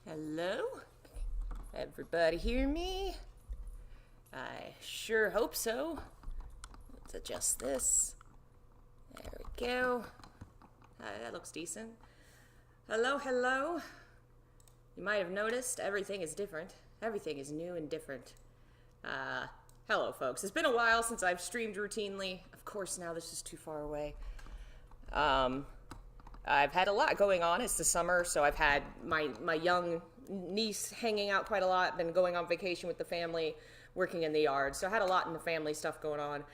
Hello? Everybody hear me? I sure hope so. Let's adjust this. There we go. That looks decent. Hello, hello. You might have noticed everything is different. Everything is new and different. Hello, folks. It's been a while since I've streamed routinely. Of course, now this is too far away. I've had a lot going on. It's the summer, so I've had my young niece hanging out quite a lot, been going on vacation with the family, working in the yard. So I had a lot in the family stuff going on.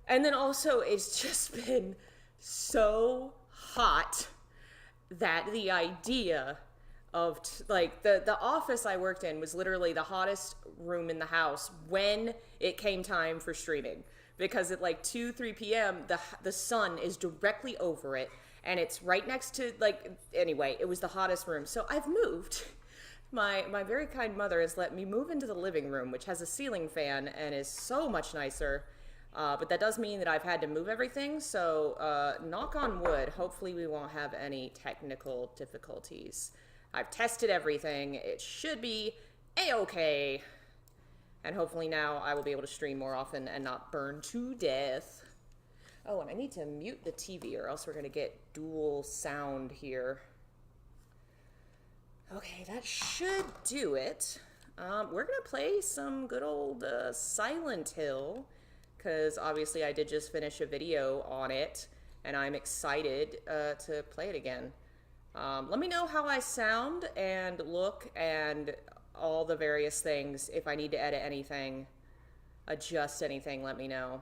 And then also, it's just been so hot that the idea of, like, the office I worked in was literally the hottest room in the house when it came time for streaming. Because at like 2, 3 p.m., the sun is directly over it. And it's right next to, like, anyway, it was the hottest room. So I've moved. My very kind mother has let me move into the living room, which has a ceiling fan and is so much nicer. But that does mean that I've had to move everything. So knock on wood, hopefully we won't have any technical difficulties. I've tested everything. It should be A-okay. And hopefully now I will be able to stream more often and not burn to death. Oh, and I need to mute the TV or else we're going to get dual sound here. Okay, that should do it. We're going to play some good old Silent Hill, because obviously I did just finish a video on it, and I'm excited to play it again. Let me know how I sound and look and all the various things. If I need to edit anything, adjust anything, let me know.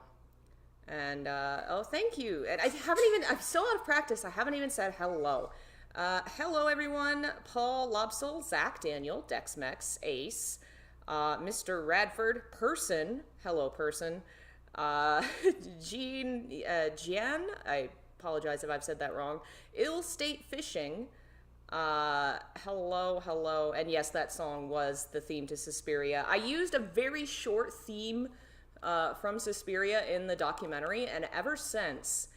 And, oh, thank you. And I'm so out of practice, I haven't even said hello. Hello, everyone. Paul, Lobsel, Zach, Daniel, Dexmex, Ace, Mr. Radford, Person, hello Person, Gian, I apologize if I've said that wrong, Ill State Fishing, hello, and yes, that song was the theme to Suspiria. I used a very short theme from Suspiria in the documentary, and ever since,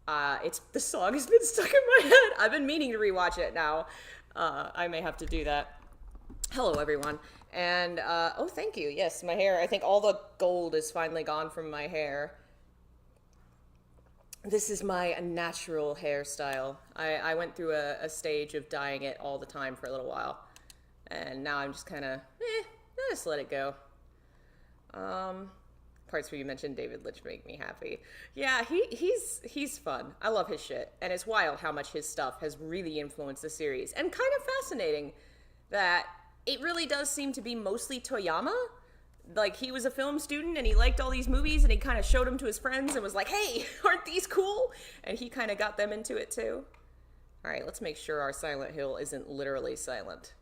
the song has been stuck in my head. I've been meaning to rewatch it now. I may have to do that. Hello, everyone. And, oh, thank you. Yes, my hair. I think all the gold is finally gone from my hair. This is my natural hairstyle. I went through a stage of dyeing it all the time for a little while. And now I'm just kind of, just let it go. Parts where you mentioned David Lynch make me happy. Yeah, he's fun. I love his shit. And it's wild how much his stuff has really influenced the series. And kind of fascinating that it really does seem to be mostly Toyama. Like, he was a film student and he liked all these movies and he kind of showed them to his friends and was like, hey, aren't these cool? And he kind of got them into it too. All right, let's make sure our Silent Hill isn't literally silent.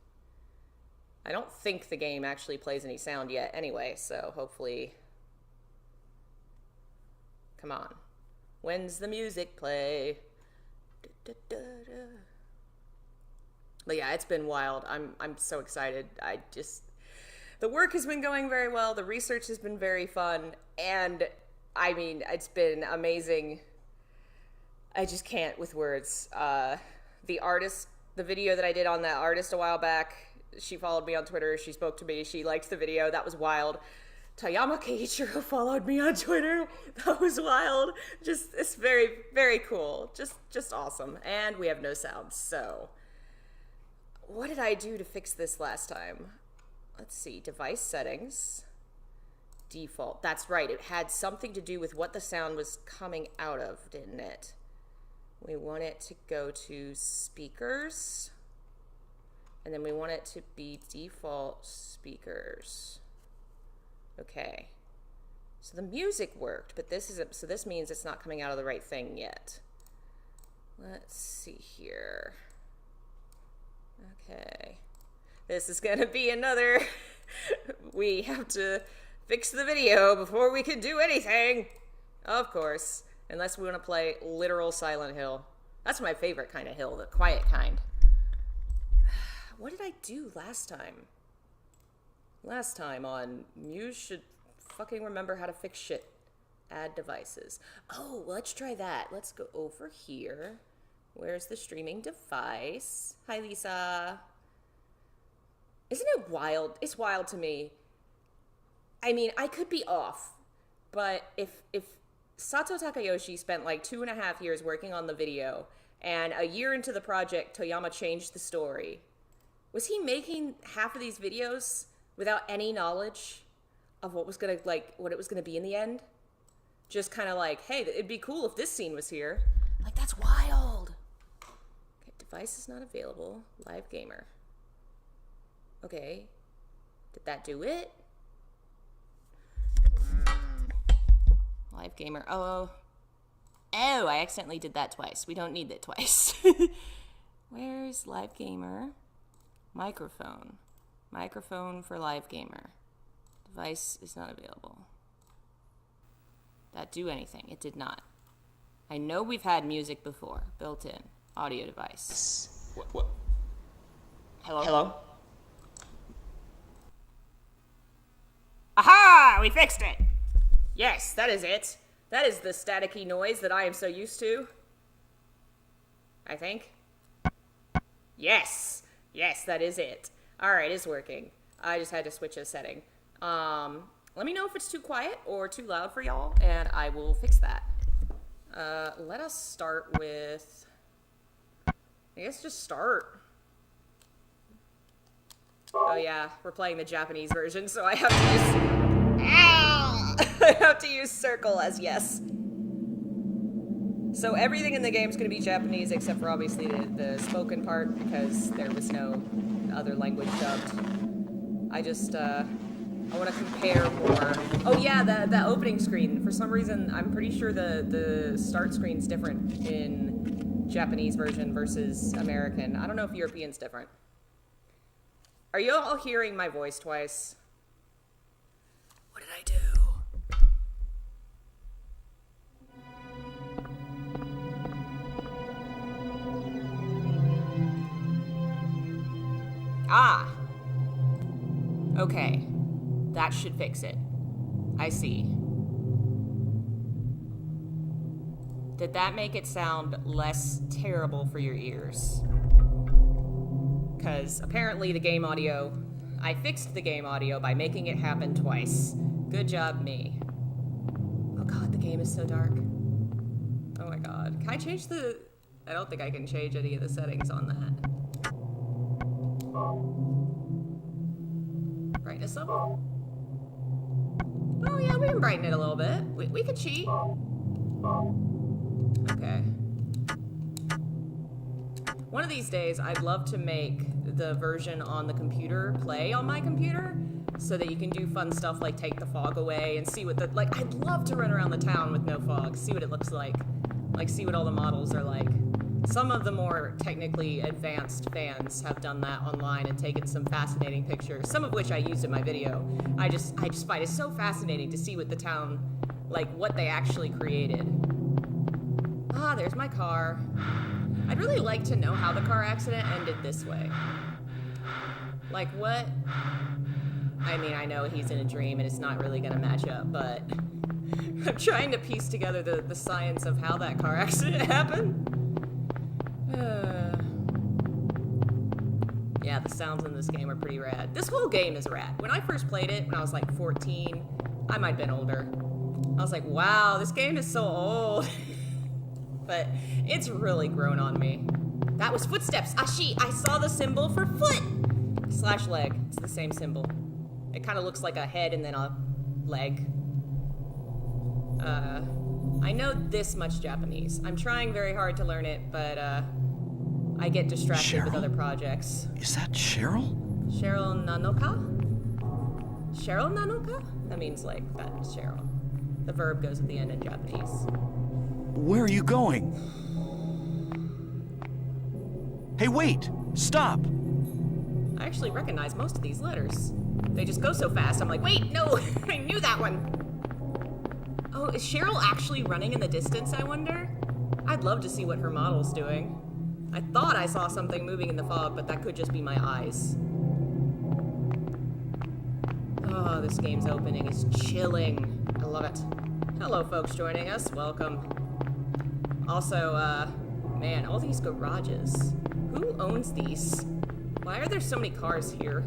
I don't think the game actually plays any sound yet anyway, so hopefully... Come on. When's the music play? Da, da, da, da. But yeah, it's been wild. I'm so excited. The work has been going very well. The research has been very fun. And, I mean, it's been amazing. I just can't with words. The artist, the video that I did on that artist a while back, she followed me on Twitter. She spoke to me. She liked the video. That was wild. Tayama Keiichiro followed me on Twitter. That was wild. It's very, very cool. Just awesome. And we have no sound, so... What did I do to fix this last time? Let's see. Device settings. Default. That's right. It had something to do with what the sound was coming out of, didn't it? We want it to go to speakers. And then we want it to be default speakers. Okay. So the music worked, but so this means it's not coming out of the right thing yet. Let's see here. Okay. This is gonna be another... We have to fix the video before we can do anything. Of course. Unless we want to play literal Silent Hill. That's my favorite kind of hill, the quiet kind. What did I do last time? Last time on Muse should fucking remember how to fix shit. Add devices. Oh, let's try that. Let's go over here. Where's the streaming device? Hi, Lisa. Isn't it wild? It's wild to me. I mean, I could be off, but if Sato Takayoshi spent like 2.5 years working on the video, and a year into the project, Toyama changed the story, was he making half of these videos without any knowledge of what it was gonna be in the end? Just kind of like, hey, it'd be cool if this scene was here. Like, that's wild. Okay, device is not available. Live gamer. Okay. Did that do it? Live gamer. Oh, I accidentally did that twice. We don't need it twice. Where's live gamer? Microphone. Microphone for live gamer. Device is not available. That do anything? It did not. I know we've had music before. Built in. Audio device. What? Hello? Aha! We fixed it! Yes, that is it. That is the staticky noise that I am so used to. I think. Yes! Yes, that is it. Alright, it's working. I just had to switch a setting. Let me know if it's too quiet or too loud for y'all, and I will fix that. Let us start with... I guess just start. Oh yeah, we're playing the Japanese version, so I have to use... I have to use circle as yes. So everything in the game is going to be Japanese, except for obviously the spoken part, because there was no other language dubbed. I want to compare more. Oh yeah, the opening screen. For some reason, I'm pretty sure the start screen's different in Japanese version versus American. I don't know if European's different. Are you all hearing my voice twice? Okay, that should fix it. I see. Did that make it sound less terrible for your ears? Because apparently the game audio, I fixed the game audio by making it happen twice. Good job, me. Oh god, the game is so dark. Oh my god. Can I change the... I don't think I can change any of the settings on that. Brightness level? Oh yeah, we can brighten it a little bit. We could cheat. Okay. One of these days, I'd love to make the version on the computer play on my computer so that you can do fun stuff like take the fog away and see what the... Like, I'd love to run around the town with no fog, see what it looks like. Like, see what all the models are like. Some of the more technically advanced fans have done that online and taken some fascinating pictures, some of which I used in my video. I just find it so fascinating to see what the town, like, what they actually created. Ah, there's my car. I'd really like to know how the car accident ended this way. Like, what? I mean, I know he's in a dream and it's not really gonna match up, but I'm trying to piece together the science of how that car accident happened. Yeah, the sounds in this game are pretty rad. This whole game is rad. When I first played it, when I was like 14, I might have been older. I was like, wow, this game is so old. But it's really grown on me. That was footsteps. Ashi, I saw the symbol for foot. / leg. It's the same symbol. It kind of looks like a head and then a leg. I know this much Japanese. I'm trying very hard to learn it, but I get distracted with other projects. Is that Cheryl? Cheryl Nanoka? Cheryl Nanoka? That means like that is Cheryl. The verb goes at the end in Japanese. Where are you going? Hey, wait! Stop! I actually recognize most of these letters. They just go so fast, I'm like, wait, no! I knew that one! Oh, is Cheryl actually running in the distance, I wonder? I'd love to see what her model's doing. I thought I saw something moving in the fog, but that could just be my eyes. Oh, this game's opening is chilling. I love it. Hello, folks joining us. Welcome. Also, man, all these garages. Who owns these? Why are there so many cars here?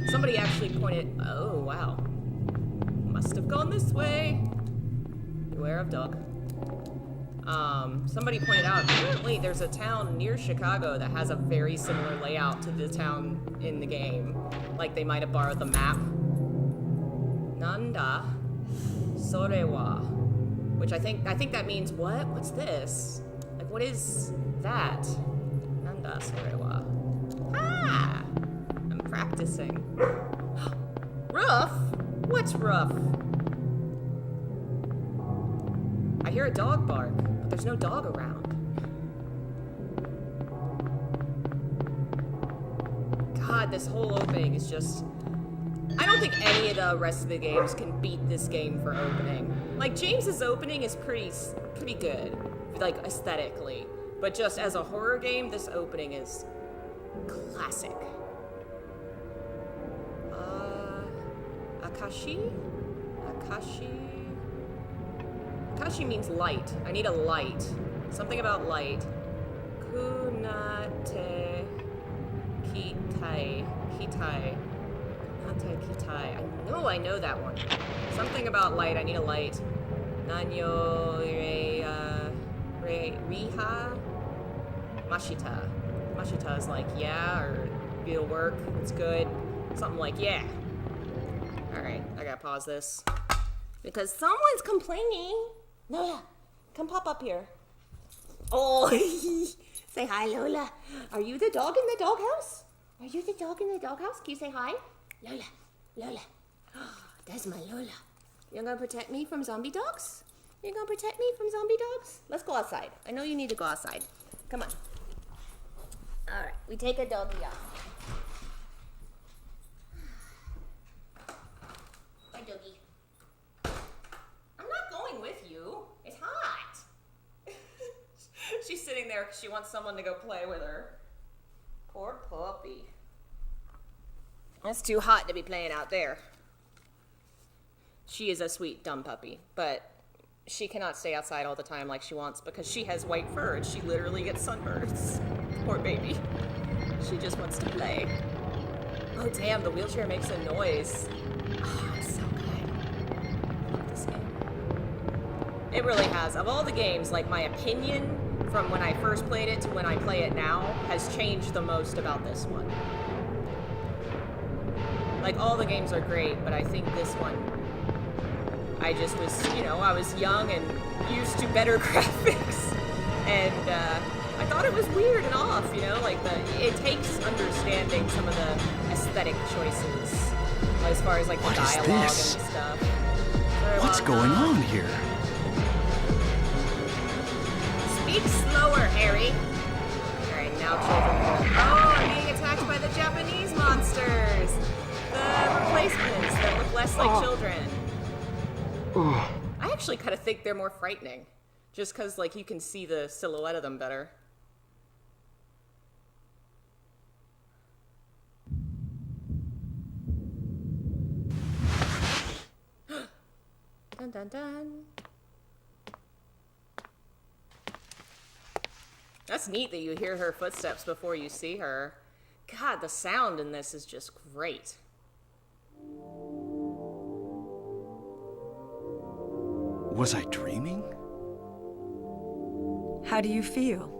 Somebody actually pointed... Oh, wow. Must have gone this way. Beware of dog. Somebody pointed out, apparently there's a town near Chicago that has a very similar layout to the town in the game. Like they might have borrowed the map. Nanda Sorewa. Which I think that means what? What's this? Like, what is that? Nanda Sorewa. Ah! I'm practicing. Rough? What's rough? I hear a dog bark, but there's no dog around. God, this whole opening is just... I don't think any of the rest of the games can beat this game for opening. Like, James's opening is pretty good, like, aesthetically. But just as a horror game, this opening is classic. Akashi? Akashi means light. I need a light. Something about light. Kunate Kitai. Kitai. Kunate Kitai. I know that one. Something about light. I need a light. Nanyo Riha Mashita. Mashita is like, yeah, or it'll work. It's good. Something like, yeah. Alright, I gotta pause this. Because someone's complaining. Lola, come pop up here. Oh, say hi, Lola. Are you the dog in the doghouse? Are you the dog in the doghouse? Can you say hi? Lola. Oh, that's my Lola. You're gonna protect me from zombie dogs? You're gonna protect me from zombie dogs? Let's go outside. I know you need to go outside. Come on. Alright, we take a doggy out. Hi, doggy. I'm not going with you. It's hot. She's sitting there because she wants someone to go play with her. Poor puppy. It's too hot to be playing out there. She is a sweet, dumb puppy, but she cannot stay outside all the time like she wants because she has white fur and she literally gets sunburns. Poor baby. She just wants to play. Oh, damn, the wheelchair makes a noise. Oh, it's so good. I love this game. It really has. Of all the games, like, my opinion from when I first played it to when I play it now has changed the most about this one. Like, all the games are great, but I think this one, I just was, you know, I was young and used to better graphics. And, I thought it was weird and off, you know? Like, it takes understanding some of the aesthetic choices as far as, like, the dialogue and stuff. What's going on here? Speak slower, Harry. Alright, now children. Oh, I'm being attacked by the Japanese monsters. The replacements that look less like children. I actually kind of think they're more frightening. Just because, like, you can see the silhouette of them better. Dun dun dun. That's neat that you hear her footsteps before you see her. God, the sound in this is just great. Was I dreaming? How do you feel?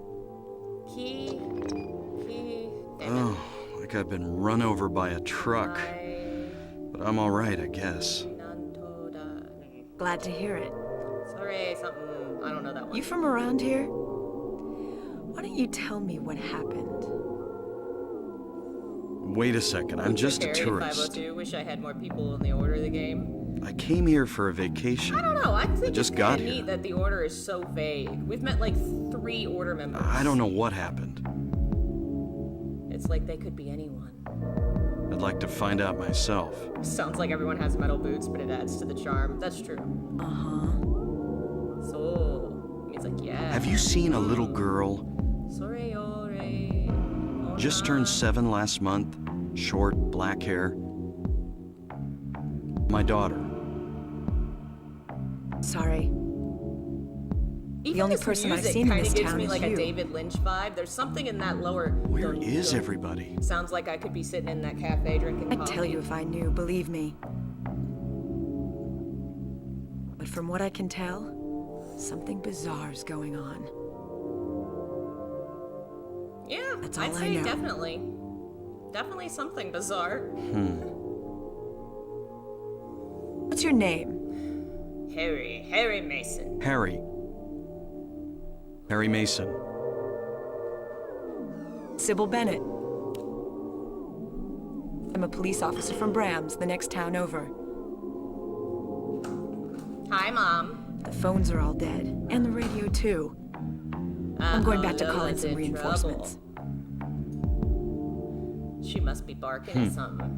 Oh, like I've been run over by a truck. But I'm all right, I guess. Glad to hear it. Sorry, something. I don't know that one. You from around here? Why don't you tell me what happened? Wait a second, I'm just a tourist. 502. Wish I had more people in the order of the game. I came here for a vacation. I don't know. I think just it's got kind of here. neat that the order is so vague. We've met like 3 order members. I don't know what happened. It's like they could be anyone. I'd like to find out myself. Sounds like everyone has metal boots, but it adds to the charm. That's true. So, he's like, yeah. Have you seen a little girl? Sorry, Just turned 7 last month. Short, black hair. My daughter. Sorry. Even The only this person I've music seen in kinda this gives town me is like you. a David Lynch vibe. There's something in that lower. Where is everybody? Sounds like I could be sitting in that cafe drinking I'd coffee. tell you if I knew, believe me. But from what I can tell, something bizarre's going on. Yeah, That's all I'd I say know. definitely. Definitely something bizarre. What's your name? Harry Mason. Harry Mason. Sybil Bennett. I'm a police officer from Brams, the next town over. Hi, Mom. The phones are all dead, and the radio too. I'm going back to call in Lola's some in reinforcements. trouble. She must be barking at something.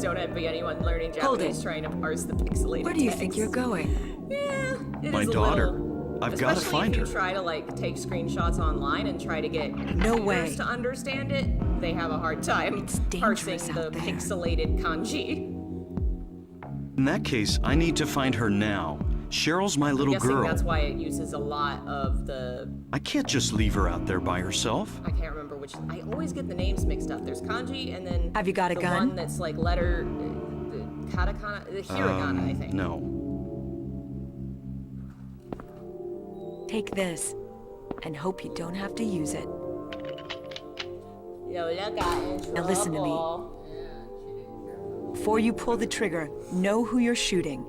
Don't envy anyone learning Hold Japanese it. trying to parse the pixelated Where do you text. think you're going? Yeah, it My is a daughter. little. I've got to Especially find if her. you try to like take screenshots online and try to get No computers way. to understand it, they have a hard time It's parsing dangerous the out there. pixelated kanji. In that case, I need to find her now. Cheryl's my I'm little guessing girl. that's why it uses a lot of the. I can't just leave her out there by herself. I can't remember which. I always get the names mixed up. There's kanji and then. Have you got a the gun? one that's like letter. The katakana. The hiragana, I think. No. Take this, and hope you don't have to use it. Lola got in Now listen to me. trouble. Before you pull the trigger, know who you're shooting.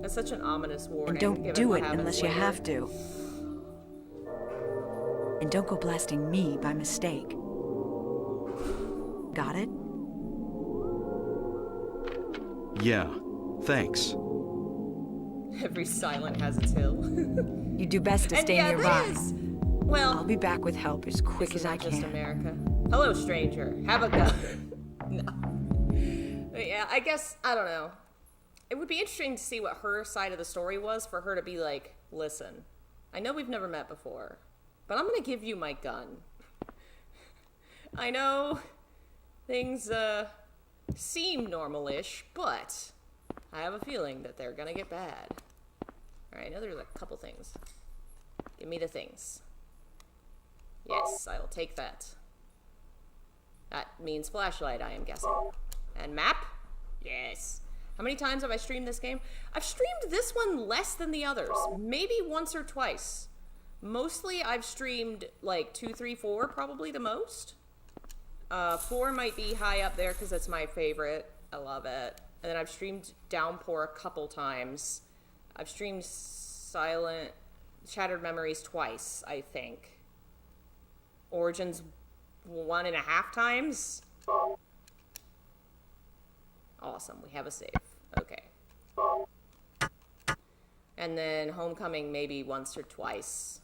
That's such an ominous warning. And don't given do what it happens unless you later. have to. And don't go blasting me by mistake. Got it? Yeah. Thanks. Every silent has its hill. You do best to And stay yeah, nearby. Liz! Well, I'll be back with help as quick this as is I not just can. America. Hello, stranger. Have a gun. No. But yeah, I guess, I don't know. It would be interesting to see what her side of the story was for her to be like, listen, I know we've never met before, but I'm going to give you my gun. I know things, seem normal-ish, but I have a feeling that they're gonna get bad. Alright, I know there's a couple things. Give me the things. Yes, I will take that. That means flashlight, I am guessing. And map? Yes. How many times have I streamed this game? I've streamed this one less than the others. Maybe once or twice. Mostly I've streamed like 2, 3, 4, probably the most. 4 might be high up there because it's my favorite. I love it. And then I've streamed Downpour a couple times. I've streamed Shattered Memories twice, I think. Origins 1.5 times. Awesome, we have a save. Okay. And then Homecoming maybe once or twice.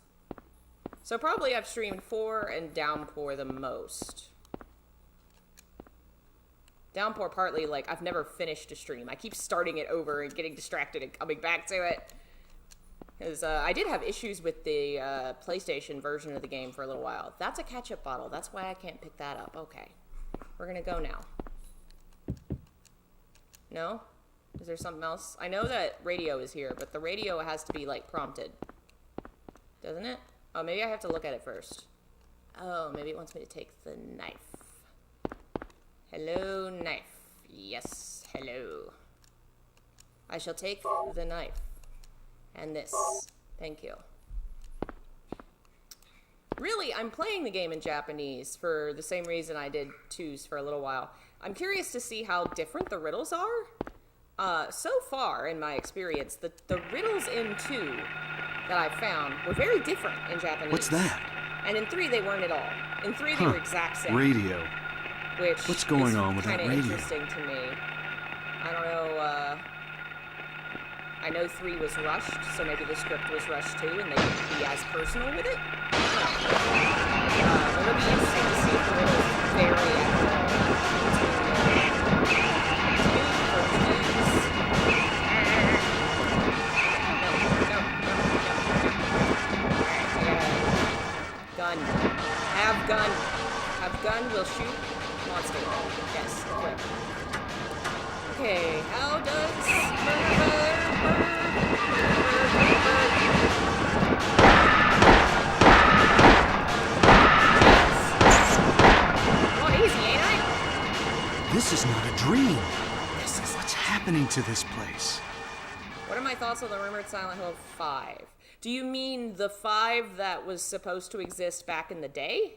So probably I've streamed 4 and Downpour the most. Downpour partly, like, I've never finished a stream. I keep starting it over and getting distracted and coming back to it. Because I did have issues with the PlayStation version of the game for a little while. That's a ketchup bottle. That's why I can't pick that up. Okay. We're going to go now. No? Is there something else? I know that radio is here, but the radio has to be, like, prompted. Doesn't it? Oh, maybe I have to look at it first. Oh, maybe it wants me to take the knife. Hello, knife. Yes, hello. I shall take the knife. And this. Thank you. Really, I'm playing the game in Japanese for the same reason I did 2s for a little while. I'm curious to see how different the riddles are. So far, in my experience, the riddles in 2 that I found were very different in Japanese. What's that? And in 3, they weren't at all. In 3, they were exact same. Radio. Which What's going is on with that kinda radio? interesting to me. I don't know, I know 3 was rushed, so maybe the script was rushed too, and they didn't be as personal with it. It'll be interesting to see if the riddles vary at Gun. Have gun. Have gun, we'll shoot. Monster. Yes, quick. Okay, how does Going easy, ain't I? This is not a dream. This is what's happening to this place. What are my thoughts on the rumored Silent Hill 5? Do you mean the 5 that was supposed to exist back in the day?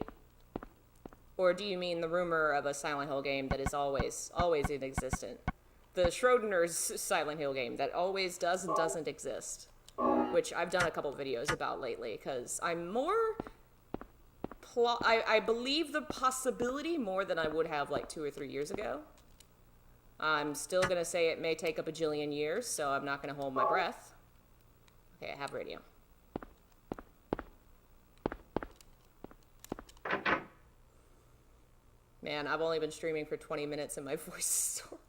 Or do you mean the rumor of a Silent Hill game that is always inexistent? The Schrodinger's Silent Hill game that always does and doesn't exist. Which I've done a couple videos about lately, because I'm more... I believe the possibility more than I would have like 2 or 3 years ago. I'm still going to say it may take a bajillion years, so I'm not going to hold my breath. Okay, I have radio. Man, I've only been streaming for 20 minutes and my voice is sore.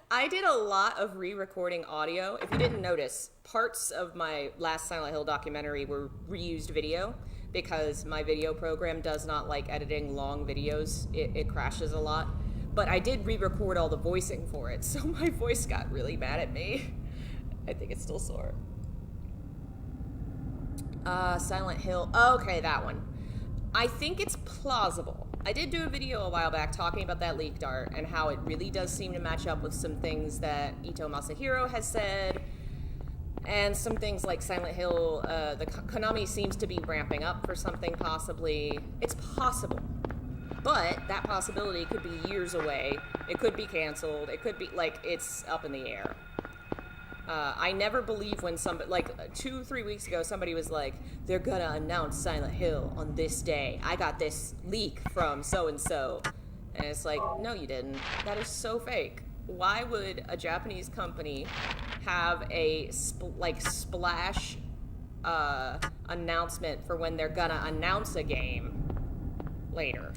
I did a lot of re-recording audio. If you didn't notice, parts of my last Silent Hill documentary were reused video because my video program does not like editing long videos. It crashes a lot. But I did re-record all the voicing for it, so my voice got really mad at me. I think it's still sore. Silent Hill. Okay, that one. I think it's plausible. I did do a video a while back talking about that leaked art and how it really does seem to match up with some things that Ito Masahiro has said, and some things like Silent Hill, the Konami seems to be ramping up for something possibly. It's possible. But that possibility could be years away. It could be canceled. It could be, like, it's up in the air. I never believe when somebody, like 2-3 weeks ago, somebody was like, they're gonna announce Silent Hill on this day. I got this leak from so-and-so. And it's like, no, you didn't. That is so fake. Why would a Japanese company have a, splash announcement for when they're gonna announce a game later?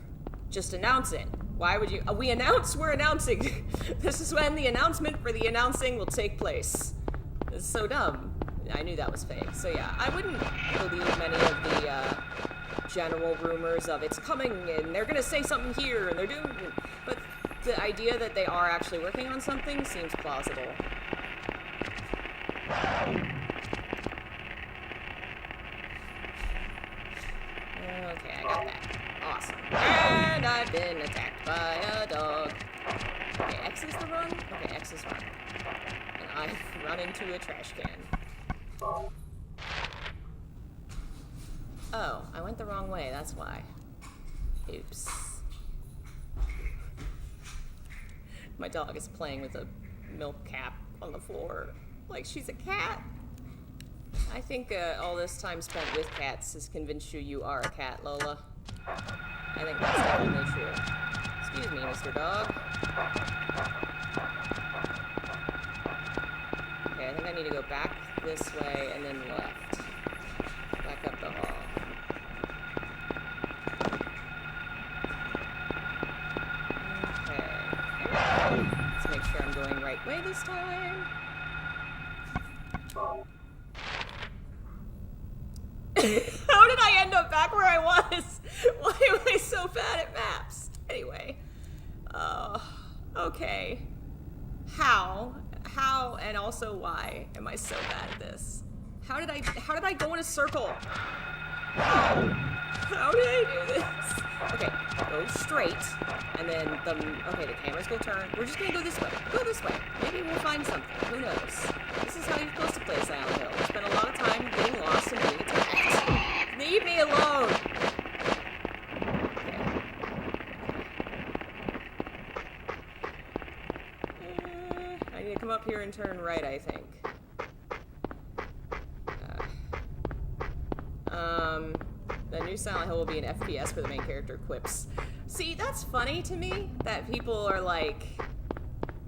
Just announce it. Why would you? We're announcing. This is when the announcement for the announcing will take place. It's so dumb. I knew that was fake. So yeah, I wouldn't believe many of the general rumors of it's coming and they're gonna say something here and they're doing, but the idea that they are actually working on something seems plausible. Okay, I got that. Awesome. And I've been attacked by a dog. Okay, X is the run? Okay, X is run. And I've run into a trash can. Oh, I went the wrong way, that's why. Oops. My dog is playing with a milk cap on the floor like she's a cat. I think all this time spent with cats has convinced you are a cat, Lola. I think that's definitely true. Excuse me, Mr. Dog. Okay, I think I need to go back this way and then left. Back up the hall. Okay. Let's make sure I'm going right way this time. How did I end up back where I was? Why am I so bad at maps? Anyway. Okay. How, and also why am I so bad at this? How did I go in a circle? How did I do this? Okay, go straight, and then the cameras will turn. We're just gonna go this way. Go this way. Maybe we'll find something. Who knows? This is how you're supposed to play Silent Hill. You spend a lot of time getting lost and being attacked. Leave me alone! Okay. I need to come up here and turn right, I think. The new Silent Hill will be an FPS where the main character quips. See, that's funny to me, that people are like,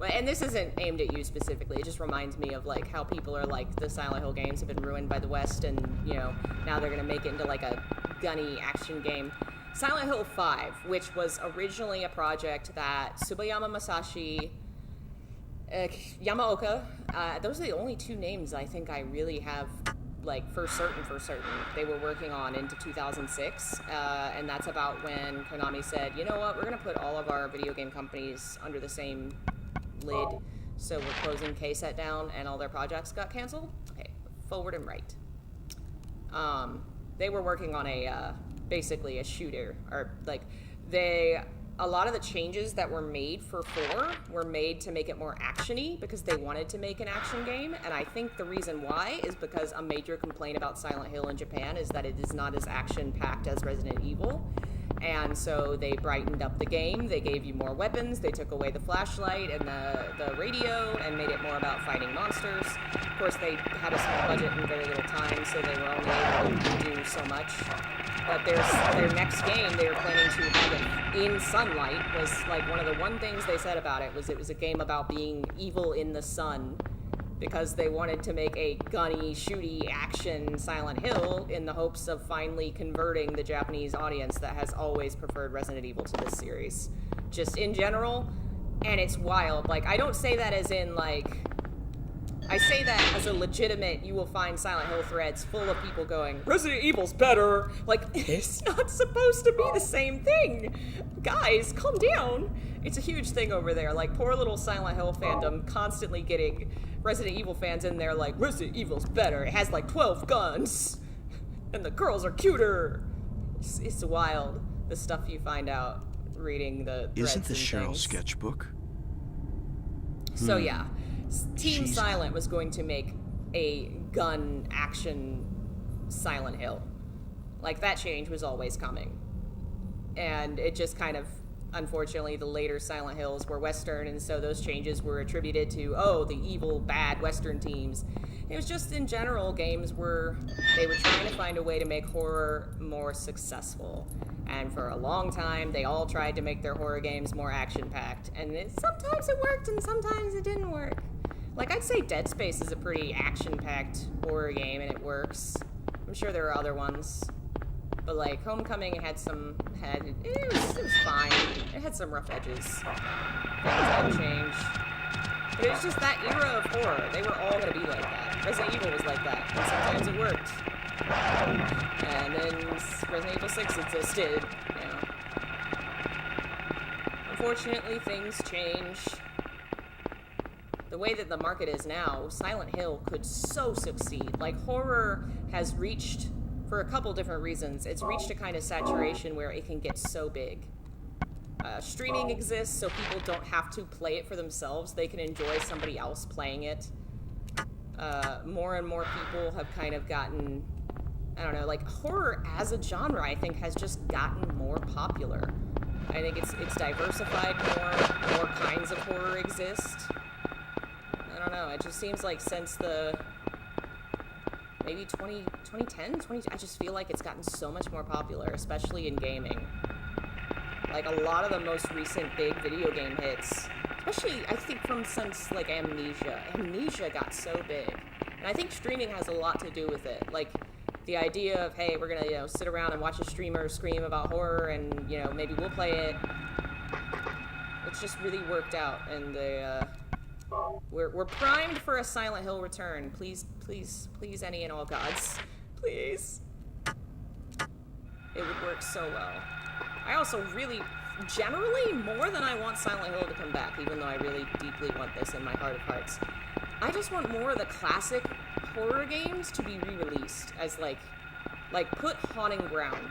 and this isn't aimed at you specifically, it just reminds me of like how people are like, the Silent Hill games have been ruined by the West and, you know, now they're gonna make it into like a gunny action game. Silent Hill 5, which was originally a project that Tsubayama Masashi, Yamaoka, those are the only two names I think I really have like for certain they were working on into 2006, and that's about when Konami said, you know what, we're gonna put all of our video game companies under the same lid, so we're closing KSET down, and all their projects got canceled. Okay, forward and right. They were working on a basically a shooter, or like a lot of the changes that were made for 4 were made to make it more action-y because they wanted to make an action game, and I think the reason why is because a major complaint about Silent Hill in Japan is that it is not as action-packed as Resident Evil, and so they brightened up the game, they gave you more weapons, they took away the flashlight and the radio and made it more about fighting monsters. Of course, they had a small budget and very little time, so they were only able to do so much. But their next game, they were planning to have it in sunlight, was like one of the one things they said about it was a game about being evil in the sun, because they wanted to make a gunny, shooty, action Silent Hill in the hopes of finally converting the Japanese audience that has always preferred Resident Evil to this series. Just in general, and it's wild. Like, I don't say that as in, like, I say that as a legitimate, you will find Silent Hill threads full of people going, Resident Evil's better! Like, it's not supposed to be the same thing! Guys, calm down! It's a huge thing over there. Like, poor little Silent Hill fandom constantly getting Resident Evil fans in there like, Resident Evil's better, it has like 12 guns! And the girls are cuter! It's wild, the stuff you find out reading the threads. Isn't this and Cheryl's things. sketchbook? So yeah, Team Silent was going to make a gun action Silent Hill. Like, that change was always coming. And it just kind of, unfortunately, the later Silent Hills were Western, and so those changes were attributed to, oh, the evil, bad Western teams. It was just, in general, they were trying to find a way to make horror more successful. And for a long time, they all tried to make their horror games more action-packed. And sometimes it worked, and sometimes it didn't work. Like, I'd say Dead Space is a pretty action-packed horror game, and it works. I'm sure there are other ones. But, like, Homecoming it was fine. It had some rough edges. Things had changed. But it was just that era of horror. They were all gonna be like that. Resident Evil was like that, and sometimes it worked. And then Resident Evil 6 existed, you know. Unfortunately, things change. The way that the market is now, Silent Hill could so succeed. Like, horror has reached, for a couple different reasons, it's reached a kind of saturation where it can get so big. Streaming exists, so people don't have to play it for themselves. They can enjoy somebody else playing it. More and more people have kind of gotten, I don't know, like, horror as a genre, I think, has just gotten more popular. I think it's diversified more kinds of horror exist. I don't know, it just seems like since the, maybe 2010, I just feel like it's gotten so much more popular, especially in gaming. Like, a lot of the most recent big video game hits, especially, I think, from since, like, Amnesia got so big. And I think streaming has a lot to do with it. Like, the idea of, hey, we're gonna, you know, sit around and watch a streamer scream about horror and, you know, maybe we'll play it. It's just really worked out, and we're primed for a Silent Hill return. Please, please, please, any and all gods. Please. It would work so well. I also really, generally, more than I want Silent Hill to come back, even though I really deeply want this in my heart of hearts, I just want more of the classic horror games to be re-released as, like put Haunting Ground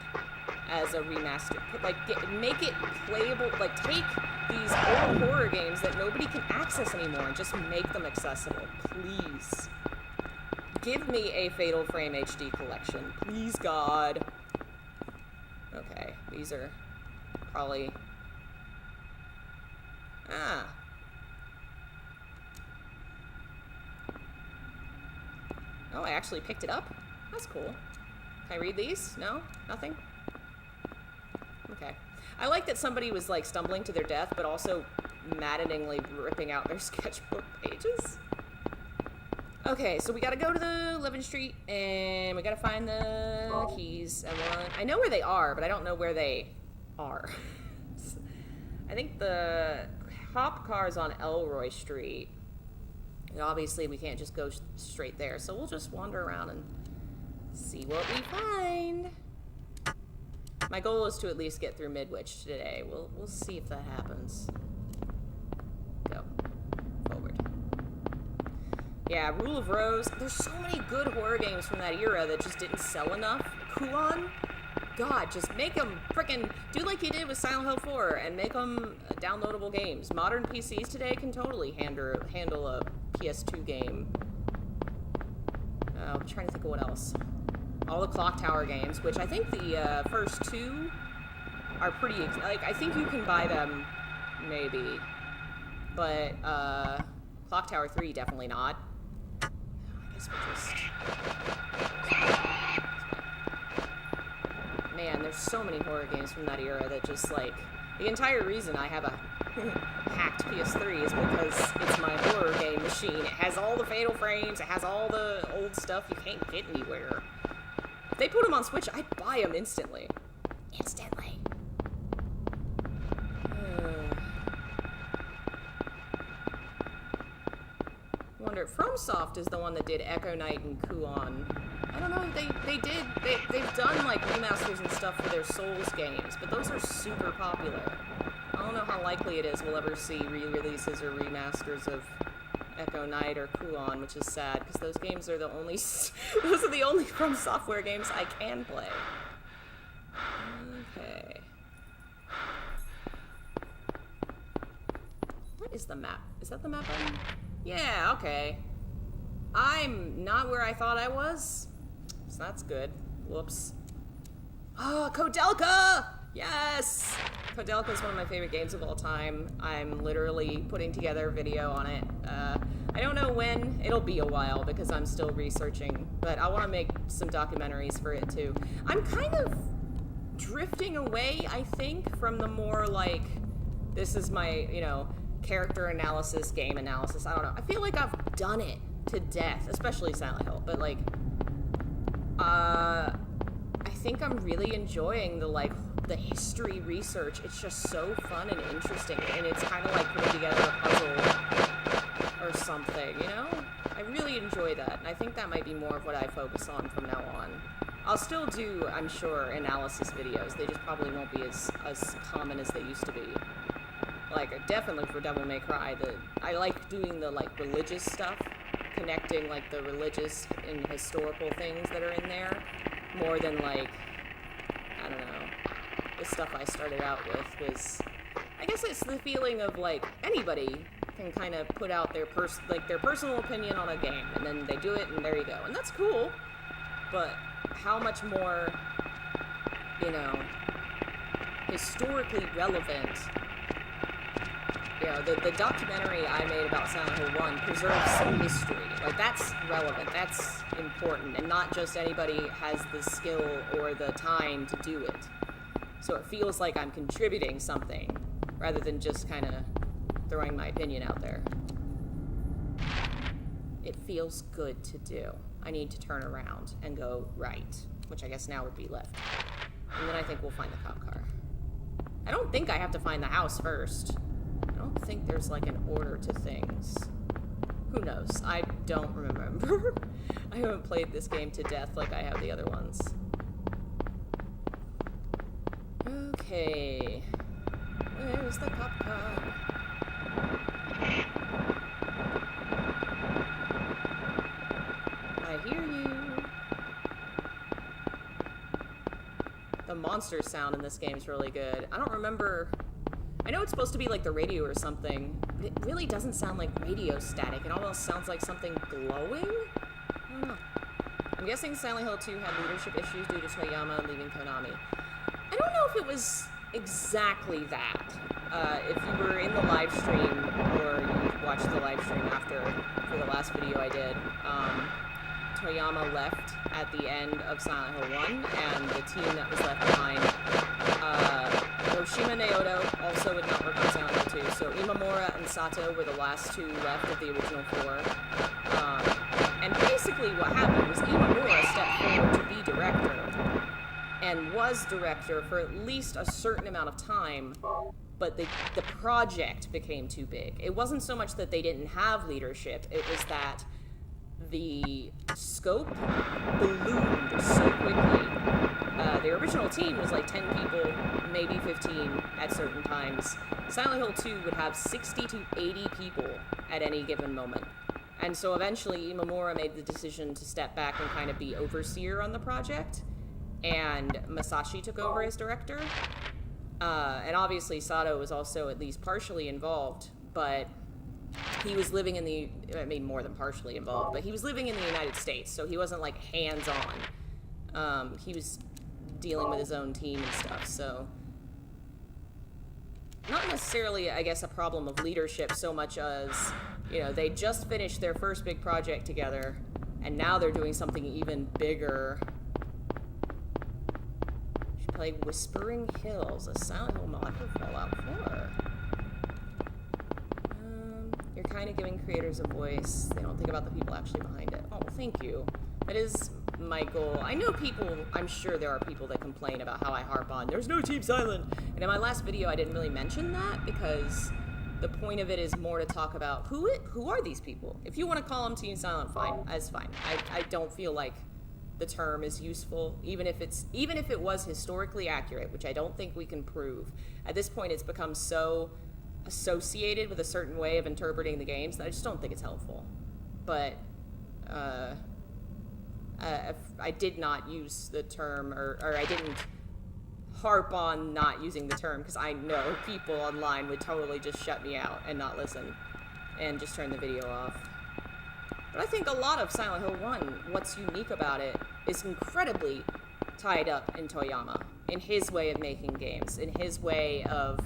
as a remaster. Make it playable, like, take these old horror games that nobody can access anymore and just make them accessible. Please. Give me a Fatal Frame HD collection. Please, God. Okay, these are probably... Oh, I actually picked it up? That's cool. Can I read these? No? Nothing? Okay. I like that somebody was, like, stumbling to their death, but also maddeningly ripping out their sketchbook pages. Okay, so we gotta go to the 11th Street, and we gotta find the keys. And I know where they are, but I don't know where they are. I think the cop car's on Elroy Street. And obviously, we can't just go straight there, so we'll just wander around and see what we find. My goal is to at least get through Midwich today. We'll see if that happens. Go. Forward. Yeah, Rule of Rose. There's so many good horror games from that era that just didn't sell enough. Kuon? God, just make them frickin' do like you did with Silent Hill 4 and make them downloadable games. Modern PCs today can totally handle a PS2 game. I'm trying to think of what else. All the Clock Tower games, which I think the first two are pretty, like, I think you can buy them, maybe. But, Clock Tower 3, definitely not. I guess we'll just... Man, there's so many horror games from that era that just, like, the entire reason I have a hacked PS3 is because it's my horror game machine. It has all the Fatal Frames, it has all the old stuff you can't get anywhere. If they put them on Switch, I'd buy them instantly. Instantly. I wonder, FromSoft is the one that did Echo Knight and Kuon. I don't know, they've done, like, remasters and stuff for their Souls games, but those are super popular. I don't know how likely it is we'll ever see re-releases or remasters of Echo Knight or Kuon, which is sad, because those games are the only, those are the only From Software games I can play. Okay. What is the map? Is that the map button? Yeah, okay. I'm not where I thought I was, so that's good. Whoops. Oh, Kodelka! Yes! Kodelka is one of my favorite games of all time. I'm literally putting together a video on it. I don't know when. It'll be a while because I'm still researching, but I want to make some documentaries for it too. I'm kind of drifting away, I think, from the more, like, this is my, you know, character analysis, game analysis. I don't know. I feel like I've done it to death, especially Silent Hill, but, like, I think I'm really enjoying the, like, the history research. It's just so fun and interesting, and it's kind of like putting together a puzzle or something, you know? I really enjoy that, and I think that might be more of what I focus on from now on. I'll still do, I'm sure, analysis videos. They just probably won't be as common as they used to be. Like, definitely for Devil May Cry, I like doing the, like, religious stuff, connecting, like, the religious and historical things that are in there, more than, like, I don't know, the stuff I started out with was, I guess it's the feeling of, like, anybody can kind of put out their personal opinion on a game, and then they do it, and there you go. And that's cool, but how much more, you know, historically relevant. You know, the documentary I made about Silent Hill 1 preserves some history. Like, that's relevant, that's important, and not just anybody has the skill or the time to do it. So it feels like I'm contributing something, rather than just kind of throwing my opinion out there. It feels good to do. I need to turn around and go right, which I guess now would be left. And then I think we'll find the cop car. I don't think I have to find the house first. I don't think there's like an order to things. Who knows? I don't remember. I haven't played this game to death like I have the other ones. Okay. Where's the cop car? I hear you. The monster sound in this game is really good. I don't remember. I know it's supposed to be like the radio or something, but it really doesn't sound like radio static. It almost sounds like something glowing? I don't know. I'm guessing Silent Hill 2 had leadership issues due to Toyama leaving Konami. I don't know if it was exactly that. If you were in the live stream, or you watched the live stream after, for the last video I did, Toyama left at the end of Silent Hill 1, and the team that was left behind, Hiroshima Naoto also would not work on Silent Hill 2, so Imamura and Sato were the last two left of the original four. And basically what happened was Imamura stepped forward to be director, and was director for at least a certain amount of time, but the project became too big. It wasn't so much that they didn't have leadership, it was that the scope ballooned so quickly. The original team was like 10 people, maybe 15 at certain times. Silent Hill 2 would have 60 to 80 people at any given moment. And so eventually Imamura made the decision to step back and kind of be overseer on the project, and Masashi took over as director. And obviously Sato was also at least partially involved, but he was living in more than partially involved, but he was living in the United States, so he wasn't like hands-on. He was dealing with his own team and stuff, so not necessarily, I guess, a problem of leadership so much as, you know, they just finished their first big project together, and now they're doing something even bigger. Should play Whispering Hills, a Silent Hill mod for Fallout 4. You're kind of giving creators a voice. They don't think about the people actually behind it. Oh, well, thank you. That is my goal. I know people, I'm sure there are people that complain about how I harp on, there's no Team Silent. And in my last video, I didn't really mention that because the point of it is more to talk about who are these people? If you want to call them Team Silent, fine. That's fine. I don't feel like the term is useful, even if it was historically accurate, which I don't think we can prove. At this point, it's become so associated with a certain way of interpreting the games that I just don't think it's helpful. But I did not use the term, or I didn't harp on not using the term, because I know people online would totally just shut me out and not listen and just turn the video off. But I think a lot of Silent Hill 1, what's unique about it is incredibly tied up in Toyama, in his way of making games, in his way of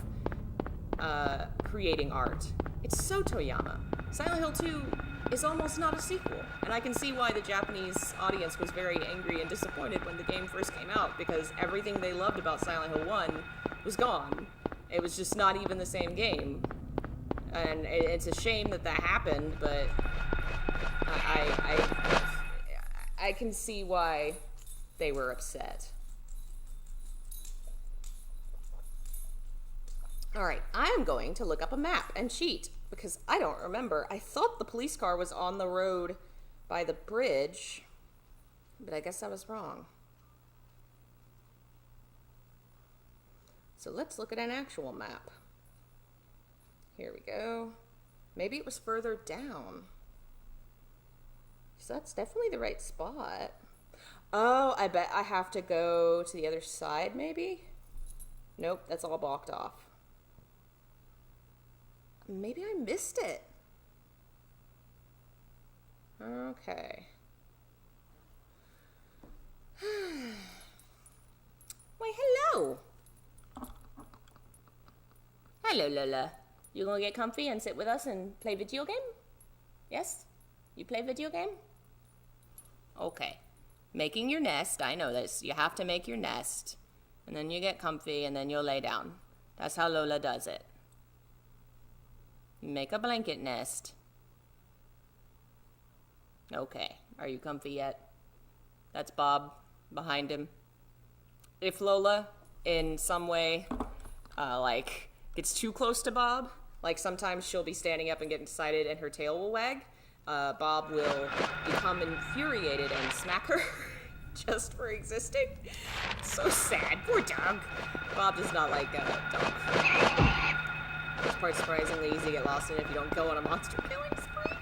creating art. It's so Toyama. Silent Hill 2 is almost not a sequel, and I can see why the Japanese audience was very angry and disappointed when the game first came out, because everything they loved about Silent Hill 1 was gone. It was just not even the same game, and it's a shame that happened, but I can see why they were upset. Alright, I am going to look up a map and cheat, because I don't remember. I thought the police car was on the road by the bridge, but I guess I was wrong. So let's look at an actual map. Here we go. Maybe it was further down. So that's definitely the right spot. Oh, I bet I have to go to the other side, maybe? Nope, that's all blocked off. Maybe I missed it. Okay. Why, hello. Hello, Lola. You gonna get comfy and sit with us and play video game? Yes? You play video game? Okay. Making your nest, I know this. You have to make your nest. And then you get comfy and then you'll lay down. That's how Lola does it. Make a blanket nest. Okay. Are you comfy yet? That's Bob behind him. If Lola, in some way, gets too close to Bob, like sometimes she'll be standing up and get excited and her tail will wag, Bob will become infuriated and smack her just for existing. So sad. Poor dog. Bob does not like dog. This part's surprisingly easy to get lost in if you don't go on a monster killing spree.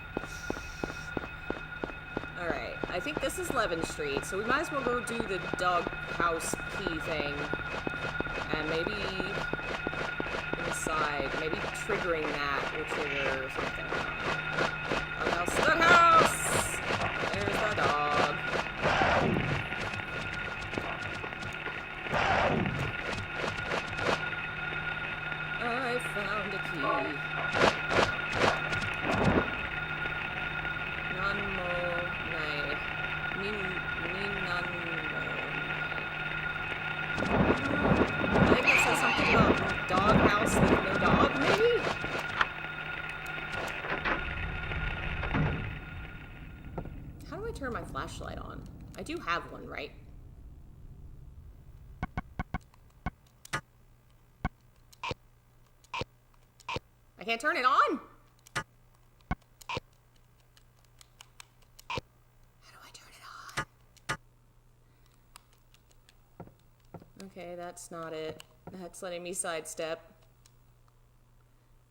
Alright, I think this is Levin Street, so we might as well go do the dog house key thing. And maybe inside, maybe triggering that will trigger something. Dog house! There's the dog. I found a key. I think it says something about dog house with no dog, maybe? How do I turn my flashlight on? I do have one, right? I can't turn it on? Okay, that's not it. That's letting me sidestep.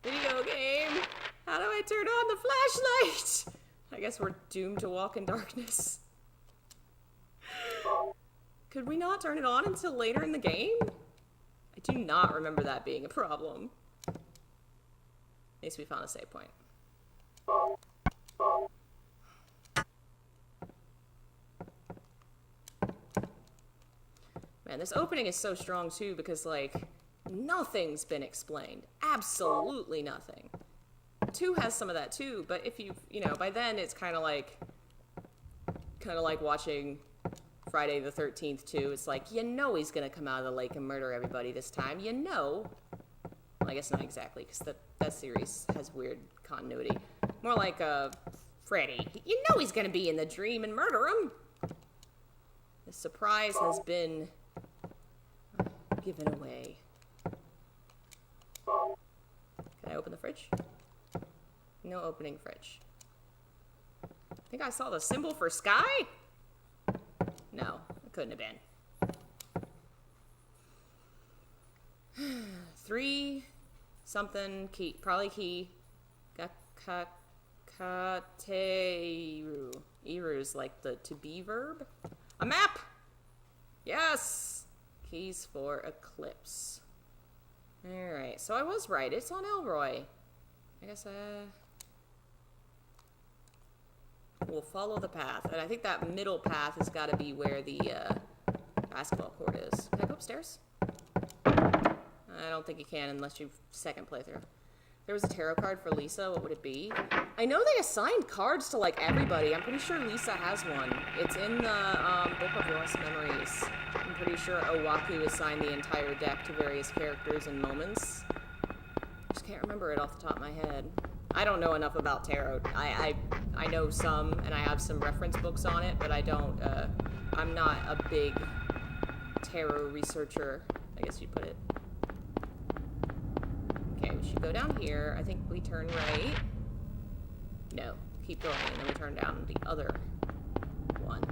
Video game! How do I turn on the flashlight? I guess we're doomed to walk in darkness. Could we not turn it on until later in the game? I do not remember that being a problem. At least we found a save point. Man, this opening is so strong too because, like, nothing's been explained. Absolutely nothing. 2 has some of that too, but if you know, by then it's kind of like watching Friday the 13th too. It's like, you know he's gonna come out of the lake and murder everybody this time. You know. Well, I guess not exactly, because that series has weird continuity. More like Freddy. You know he's gonna be in the dream and murder him. The surprise has been given away. Can I open the fridge? No opening fridge. I think I saw the symbol for sky? No, it couldn't have been. 3 something key, probably key. Gakateru. Iru is like the to be verb. A map! Yes! Keys for Eclipse. Alright, so I was right. It's on Elroy. I guess we'll follow the path. And I think that middle path has got to be where the basketball court is. Can I go upstairs? I don't think you can unless you second playthrough. There was a tarot card for Lisa. What would it be? I know they assigned cards to, like, everybody. I'm pretty sure Lisa has one. It's in the Book of Lost Memories. I'm pretty sure Owaku assigned the entire deck to various characters and moments. Just can't remember it off the top of my head. I don't know enough about tarot. I know some, and I have some reference books on it, but I don't, I'm not a big tarot researcher, I guess you'd put it. Okay, we should go down here. I think we turn right. No, keep going, and then we turn down the other one.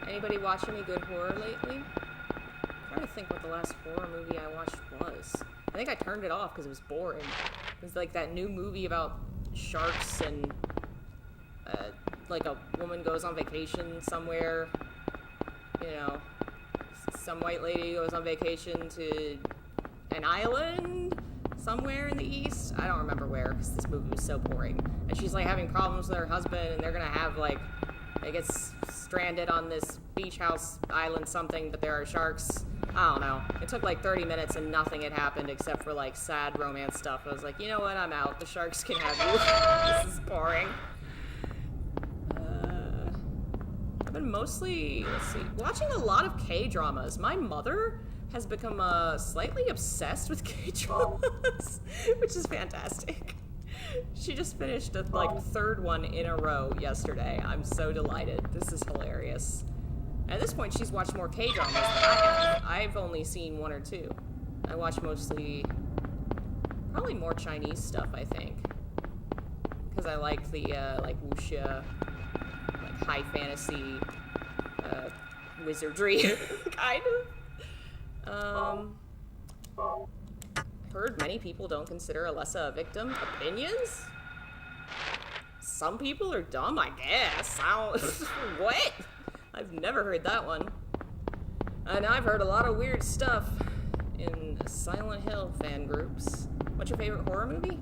Anybody watch any good horror lately? I'm trying to think what the last horror movie I watched was. I think I turned it off because it was boring. It was like that new movie about sharks and like a woman goes on vacation somewhere. You know, some white lady goes on vacation to an island somewhere in the east. I don't remember where because this movie was so boring. And she's like having problems with her husband, and they're gonna have like, they get stranded on this beach house island something, but there are sharks. I don't know. It took like 30 minutes and nothing had happened except for like sad romance stuff. I was like, you know what? I'm out. The sharks can have you. This is boring. I've been mostly, let's see, watching a lot of K-dramas. My mother has become slightly obsessed with K-dramas, which is fantastic. She just finished a third one in a row yesterday. I'm so delighted. This is hilarious. At this point, she's watched more K-dramas than I have. I've only seen one or two. I watch mostly, probably more Chinese stuff, I think. Because I like the, like, wuxia, like, high fantasy, wizardry, kind of. Heard many people don't consider Alessa a victim. Opinions? Some people are dumb, I guess. What? I've never heard that one. And I've heard a lot of weird stuff in Silent Hill fan groups. What's your favorite horror movie?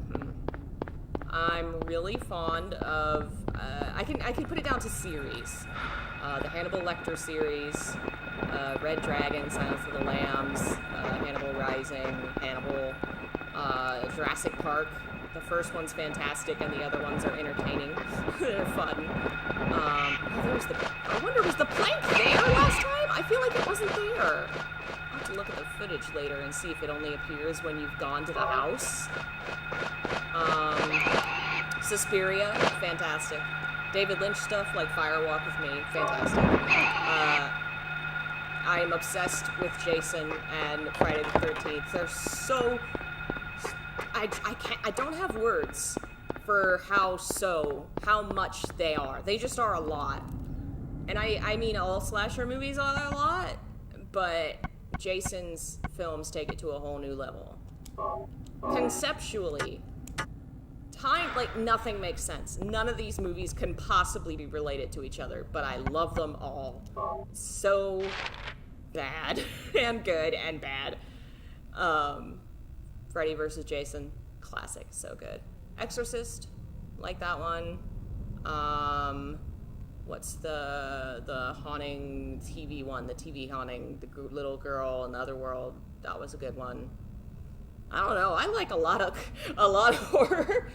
I'm really fond of, I can put it down to series. The Hannibal Lecter series, Red Dragon, Silence of the Lambs, Hannibal Rising, Hannibal, Jurassic Park. The first one's fantastic, and the other ones are entertaining. They're fun. I wonder, was the plank there last time? I feel like it wasn't there. I'll have to look at the footage later and see if it only appears when you've gone to the house. Suspiria, fantastic. David Lynch stuff like Firewalk with Me, fantastic. I am obsessed with Jason and Friday the 13th. They're so... I don't have words for how much they are. They just are a lot. And I mean all slasher movies are a lot, but Jason's films take it to a whole new level. Conceptually, nothing makes sense. None of these movies can possibly be related to each other, but I love them all. So bad and good and bad. Freddy vs. Jason, classic, so good. Exorcist, like that one. What's the haunting TV one? The TV haunting, the little girl in the other world. That was a good one. I don't know. I like a lot of horror.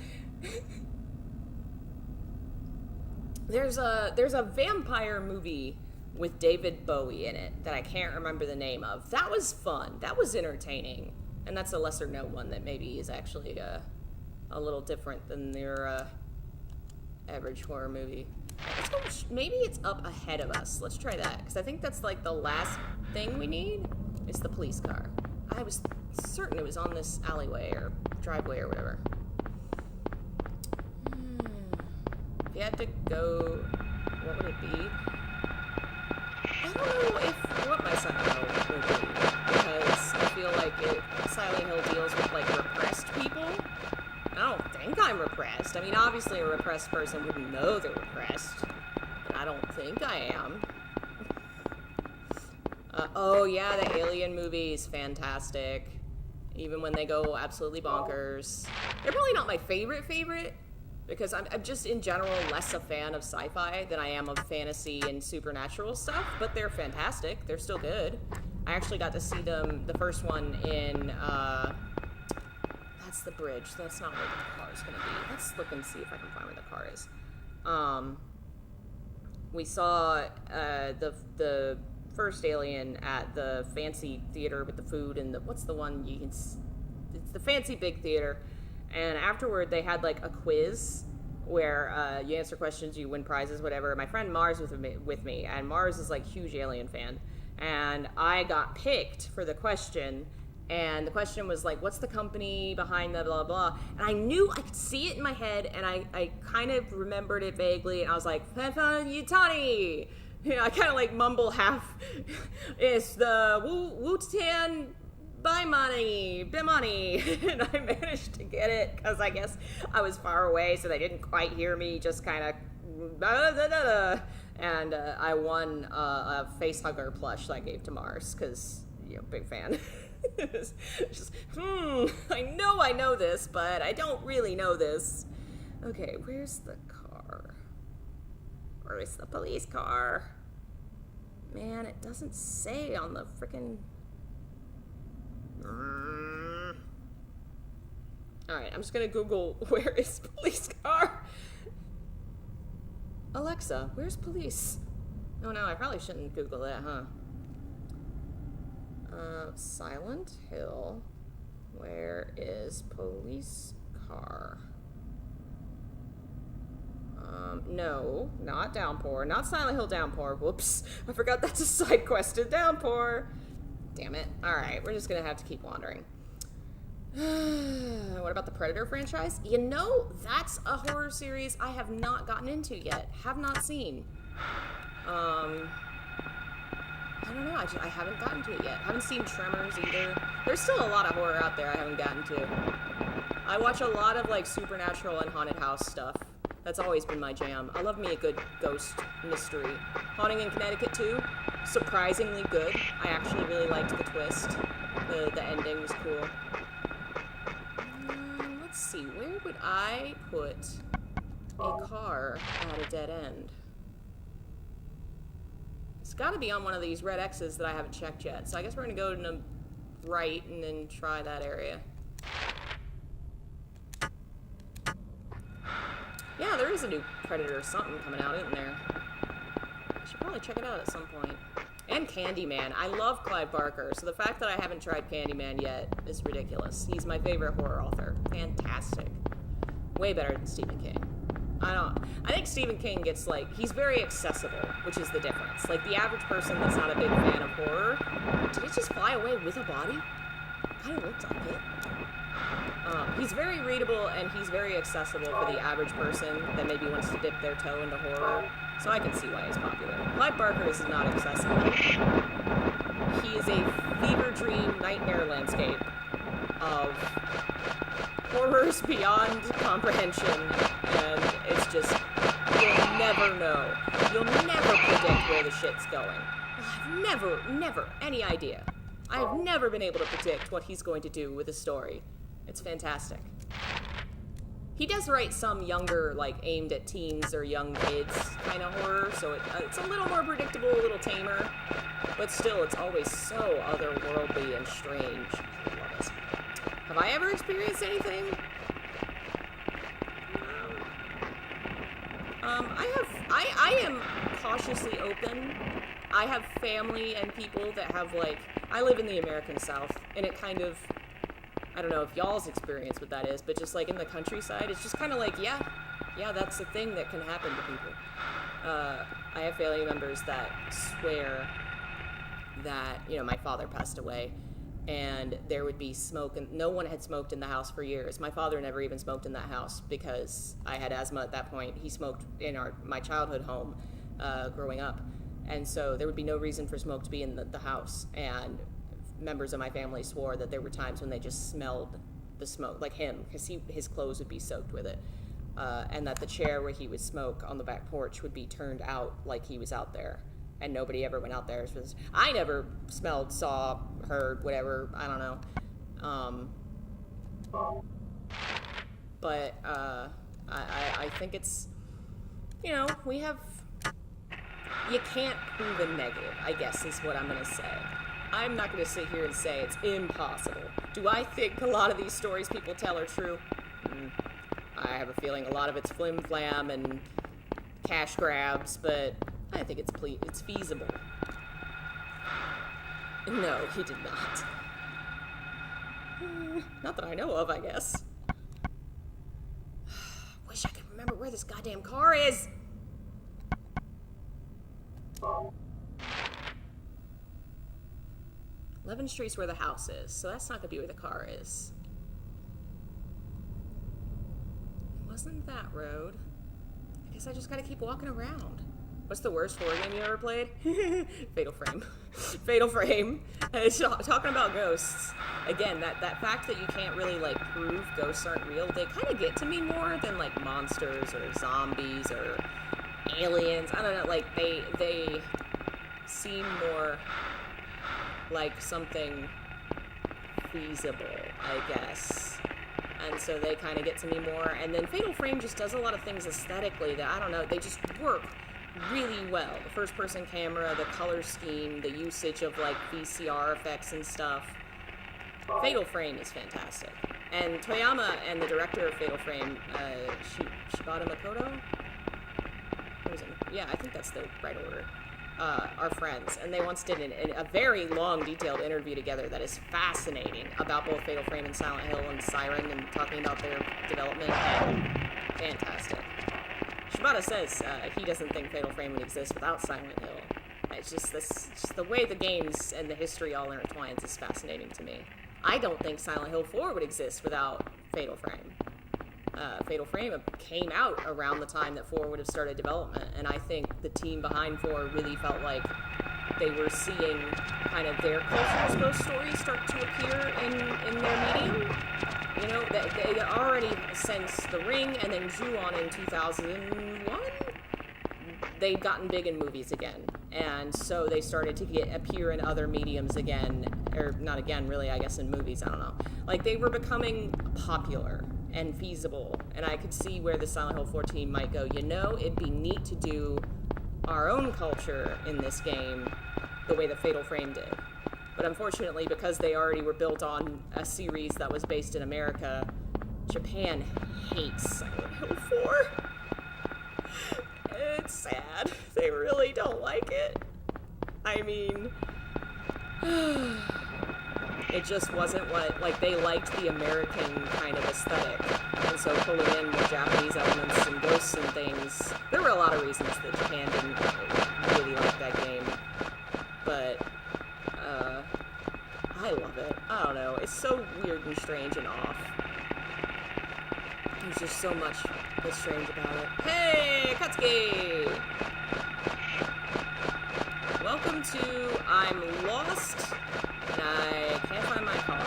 There's a vampire movie with David Bowie in it that I can't remember the name of. That was fun. That was entertaining. And that's a lesser known one that maybe is actually a little different than your average horror movie. Maybe it's up ahead of us. Let's try that, because I think that's like the last thing we need is the police car. I was certain it was on this alleyway or driveway or whatever. If you had to go, what would it be? I don't know what my Silent Hill would be, because I feel like Silent Hill deals with like repressed people. I don't think I'm repressed. I mean, obviously a repressed person wouldn't know they're repressed, but I don't think I am. Oh yeah, the Alien movie is fantastic, even when they go absolutely bonkers. They're probably not my favorite, because I'm just in general less a fan of sci-fi than I am of fantasy and supernatural stuff, but they're fantastic. They're still good. I actually got to see them, the first one in, that's the bridge. That's not where the car is going to be. Let's look and see if I can find where the car is. We saw the first Alien at the fancy theater with the food and what's the one you can... It's the fancy big theater. And afterward, they had like a quiz where you answer questions, you win prizes, whatever. My friend Mars was with me, and Mars is like huge Alien fan. And I got picked for the question, and the question was like, what's the company behind the blah, blah, and I knew, I could see it in my head, and I kind of remembered it vaguely, and I was like, Yutani! I kind of like mumble half. It's the Wu-Tan Bimani, and I managed to get it because I guess I was far away, so they didn't quite hear me. Just kind of, and I won a face hugger plush that I gave to Mars because big fan. Just, I know this, but I don't really know this. Okay, where's the car? Where's the police car? Man, it doesn't say on the frickin'... Alright, I'm just gonna Google where is police car? Alexa, where's police? Oh no, I probably shouldn't Google that, huh? Silent Hill. Where is police car? No, not Downpour. Not Silent Hill Downpour. Whoops. I forgot that's a side quest in Downpour. Damn it. Alright, we're just gonna have to keep wandering. What about the Predator franchise? That's a horror series I have not gotten into yet. Have not seen. I don't know. I haven't gotten to it yet. Haven't seen Tremors either. There's still a lot of horror out there I haven't gotten to. I watch a lot of like supernatural and haunted house stuff. That's always been my jam. I love me a good ghost mystery. Haunting in Connecticut too. Surprisingly good. I actually really liked the twist. The ending was cool. Let's see. Where would I put a car at a dead end? It's got to be on one of these red X's that I haven't checked yet. So I guess we're going to go to the right and then try that area. Yeah, there is a new Predator or something coming out, isn't there? I should probably check it out at some point. And Candyman. I love Clive Barker, so the fact that I haven't tried Candyman yet is ridiculous. He's my favorite horror author. Fantastic. Way better than Stephen King. I think Stephen King gets, like, he's very accessible, which is the difference. Like, the average person that's not a big fan of horror, did it just fly away with a body? Kind of looked like it. He's very readable, and he's very accessible for the average person that maybe wants to dip their toe into horror, so I can see why he's popular. Clive Barker is not accessible. He is a fever dream nightmare landscape of horrors beyond comprehension, and it's just, you'll never know. You'll never predict where the shit's going. I've never any idea. I've never been able to predict what he's going to do with a story. It's fantastic. He does write some younger, like, aimed at teens or young kids kind of horror, so it's a little more predictable, a little tamer, but still, it's always so otherworldly and strange. I love it. Have I ever experienced anything? I am cautiously open. I have family and people that have, like, I live in the American South, and it kind of, I don't know if y'all's experience what that is, but just like in the countryside, it's just kind of like, yeah, that's a thing that can happen to people. I have family members that swear that, my father passed away, and there would be smoke, and no one had smoked in the house for years. My father never even smoked in that house because I had asthma at that point. He smoked in my childhood home growing up, and so there would be no reason for smoke to be in the house, and members of my family swore that there were times when they just smelled the smoke, like him, because his clothes would be soaked with it, and that the chair where he would smoke on the back porch would be turned out like he was out there, and nobody ever went out there. I never smelled, saw, heard, whatever, I don't know. But I think it's, we have, you can't prove a negative, I guess is what I'm going to say. I'm not going to sit here and say it's impossible. Do I think a lot of these stories people tell are true? I have a feeling a lot of it's flim-flam and cash grabs, but I think it's feasible. No, he did not. Not that I know of, I guess. Wish I could remember where this goddamn car is. 11th Street's where the house is, so that's not gonna be where the car is. It wasn't that road. I guess I just gotta keep walking around. What's the worst horror game you ever played? Fatal Frame. Fatal Frame. Talking about ghosts. Again, that fact that you can't really, like, prove ghosts aren't real, they kind of get to me more than, like, monsters or zombies or aliens. I don't know, like, they seem more like something feasible, I guess. And so they kind of get to me more. And then Fatal Frame just does a lot of things aesthetically that, I don't know, they just work really well. The first-person camera, the color scheme, the usage of, like, VCR effects and stuff. Fatal Frame is fantastic. And Toyama and the director of Fatal Frame, Shibata Makoto? What is it? Yeah, I think that's the right order. Are friends, and they once did a very long, detailed interview together that is fascinating about both Fatal Frame and Silent Hill and Siren, and talking about their development. Fantastic. Shibata says he doesn't think Fatal Frame would exist without Silent Hill. It's just the way the games and the history all intertwines is fascinating to me. I don't think Silent Hill 4 would exist without Fatal Frame. Fatal Frame came out around the time that 4 would have started development, and I think the team behind 4 really felt like they were seeing kind of their culture's ghost stories start to appear in their medium. You know, they already, since The Ring and then Ju-On in 2001, they'd gotten big in movies again, and so they started to appear in other mediums again, or not again, really, I guess in movies, I don't know. Like, they were becoming popular and feasible, and I could see where the Silent Hill 4 team might go, you know, it'd be neat to do our own culture in this game the way that Fatal Frame did. But unfortunately, because they already were built on a series that was based in America, Japan hates Silent Hill 4. It's sad. They really don't like it. I mean, it just wasn't what, like, they liked the American kind of aesthetic. And so pulling in more Japanese elements and ghosts and things, there were a lot of reasons that Japan didn't really like that game. But, I love it. I don't know. It's so weird and strange and off. There's just so much that's strange about it. Hey, Katsuki! Welcome to I'm Lost and I Can't Find My Car.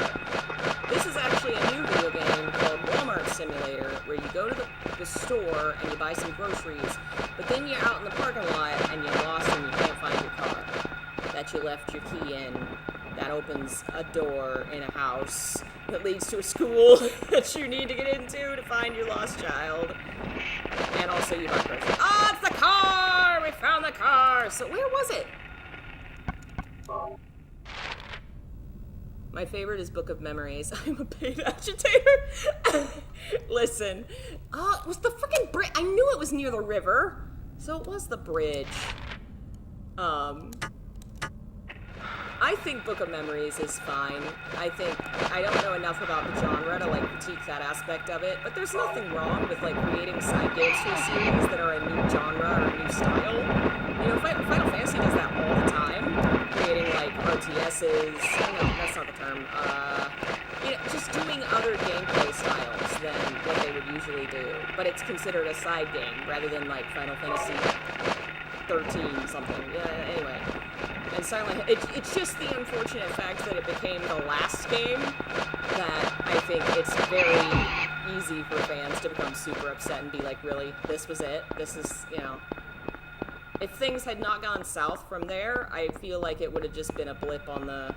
This is actually a new video game called Walmart Simulator, where you go to the store and you buy some groceries, but then you're out in the parking lot and you're lost and you can't find your car that you left your key in. That opens a door in a house that leads to a school that you need to get into to find your lost child. And also you buy groceries. Oh, it's the car! We found the car! So where was it? My favorite is Book of Memories. I'm a paid agitator. Listen. Oh, it was the freaking bridge. I knew it was near the river. So it was the bridge. I think Book of Memories is fine. I think I don't know enough about the genre to, like, critique that aspect of it, but there's nothing wrong with, like, creating side games to a series that are a new genre or a new style. You know, Final Fantasy does that all the time, creating, like, RTSs. No, that's not the term. You know, just doing other gameplay styles than what they would usually do, but it's considered a side game rather than, like, Final Fantasy 13 something. Yeah, anyway. And Silent Hill, it's just the unfortunate fact that it became the last game that I think it's very easy for fans to become super upset and be like, really, this was it? This is, you know. If things had not gone south from there, I feel like it would have just been a blip on the,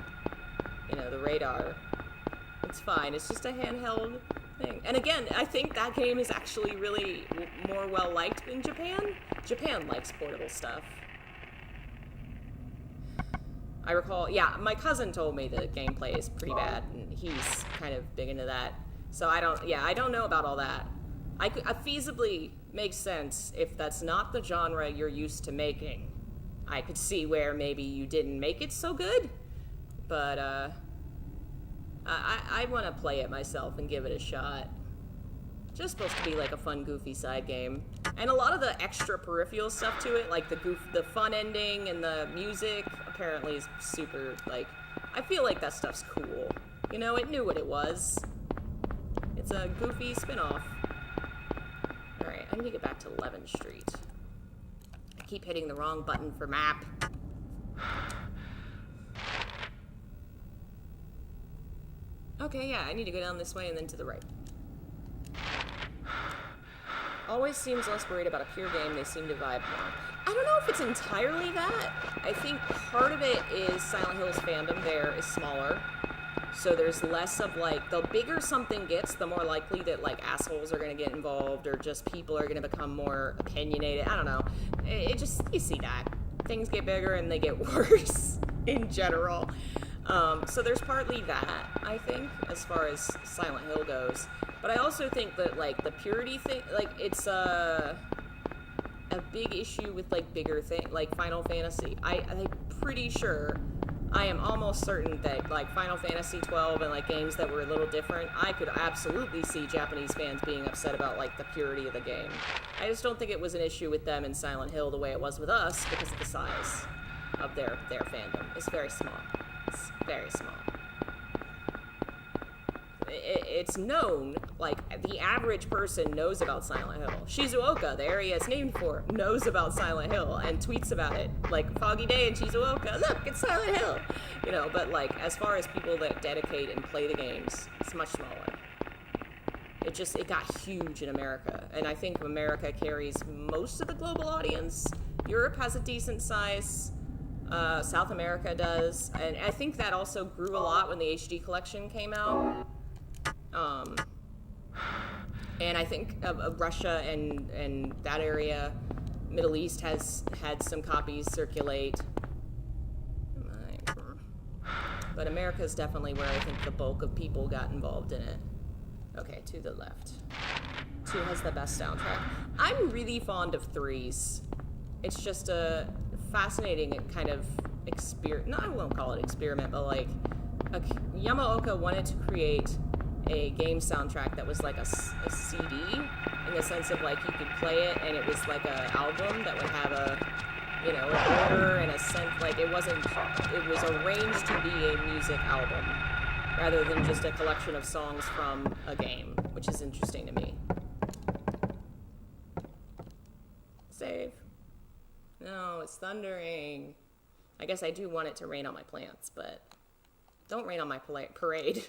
you know, the radar. It's fine. It's just a handheld thing. And again, I think that game is actually really more well-liked in Japan. Japan likes portable stuff. I recall, yeah, my cousin told me the gameplay is pretty bad, and he's kind of big into that. So I don't know about all that. I feasibly makes sense if that's not the genre you're used to making. I could see where maybe you didn't make it so good, but I want to play it myself and give it a shot. Just supposed to be like a fun, goofy side game. And a lot of the extra peripheral stuff to it, like the fun ending and the music, apparently is super, like, I feel like that stuff's cool. You know, it knew what it was. It's a goofy spin-off. Alright, I need to get back to 11th Street. keep hitting the wrong button for map. Okay, yeah, I need to go down this way and then to the right. Always seems less worried about a pure game. They seem to vibe more. I don't know if it's entirely that. I think part of it is Silent Hill's fandom there is smaller. So there's less of, like, the bigger something gets, the more likely that, like, assholes are going to get involved or just people are going to become more opinionated. I don't know. It just, you see that. Things get bigger and they get worse in general. So there's partly that, I think, as far as Silent Hill goes. But I also think that, like, the purity thing, like, it's a big issue with, like, bigger thing, like Final Fantasy. I'm pretty sure, I am almost certain that, like, Final Fantasy 12 and, like, games that were a little different, I could absolutely see Japanese fans being upset about, like, the purity of the game. I just don't think it was an issue with them in Silent Hill the way it was with us because of the size of their fandom. It's very small. It's very small. It's known, like, the average person knows about Silent Hill. Shizuoka, the area it's named for, knows about Silent Hill and tweets about it. Like, foggy day in Shizuoka, look, it's Silent Hill! You know, but, like, as far as people that dedicate and play the games, it's much smaller. It got huge in America, and I think America carries most of the global audience. Europe has a decent size. South America does, and I think that also grew a lot when the HD collection came out. And I think Russia and that area, Middle East, has had some copies circulate. But America's definitely where I think the bulk of people got involved in it. Okay, to the left. 2 has the best soundtrack. I'm really fond of 3's. It's just a fascinating kind of experiment. No, I won't call it experiment, but like Yamaoka wanted to create a game soundtrack that was like a CD, in the sense of like you could play it and it was like an album that would have a, you know, an order and a sense, like it was arranged to be a music album rather than just a collection of songs from a game, which is interesting to me. Save. No, it's thundering. I guess I do want it to rain on my plants, but don't rain on my parade.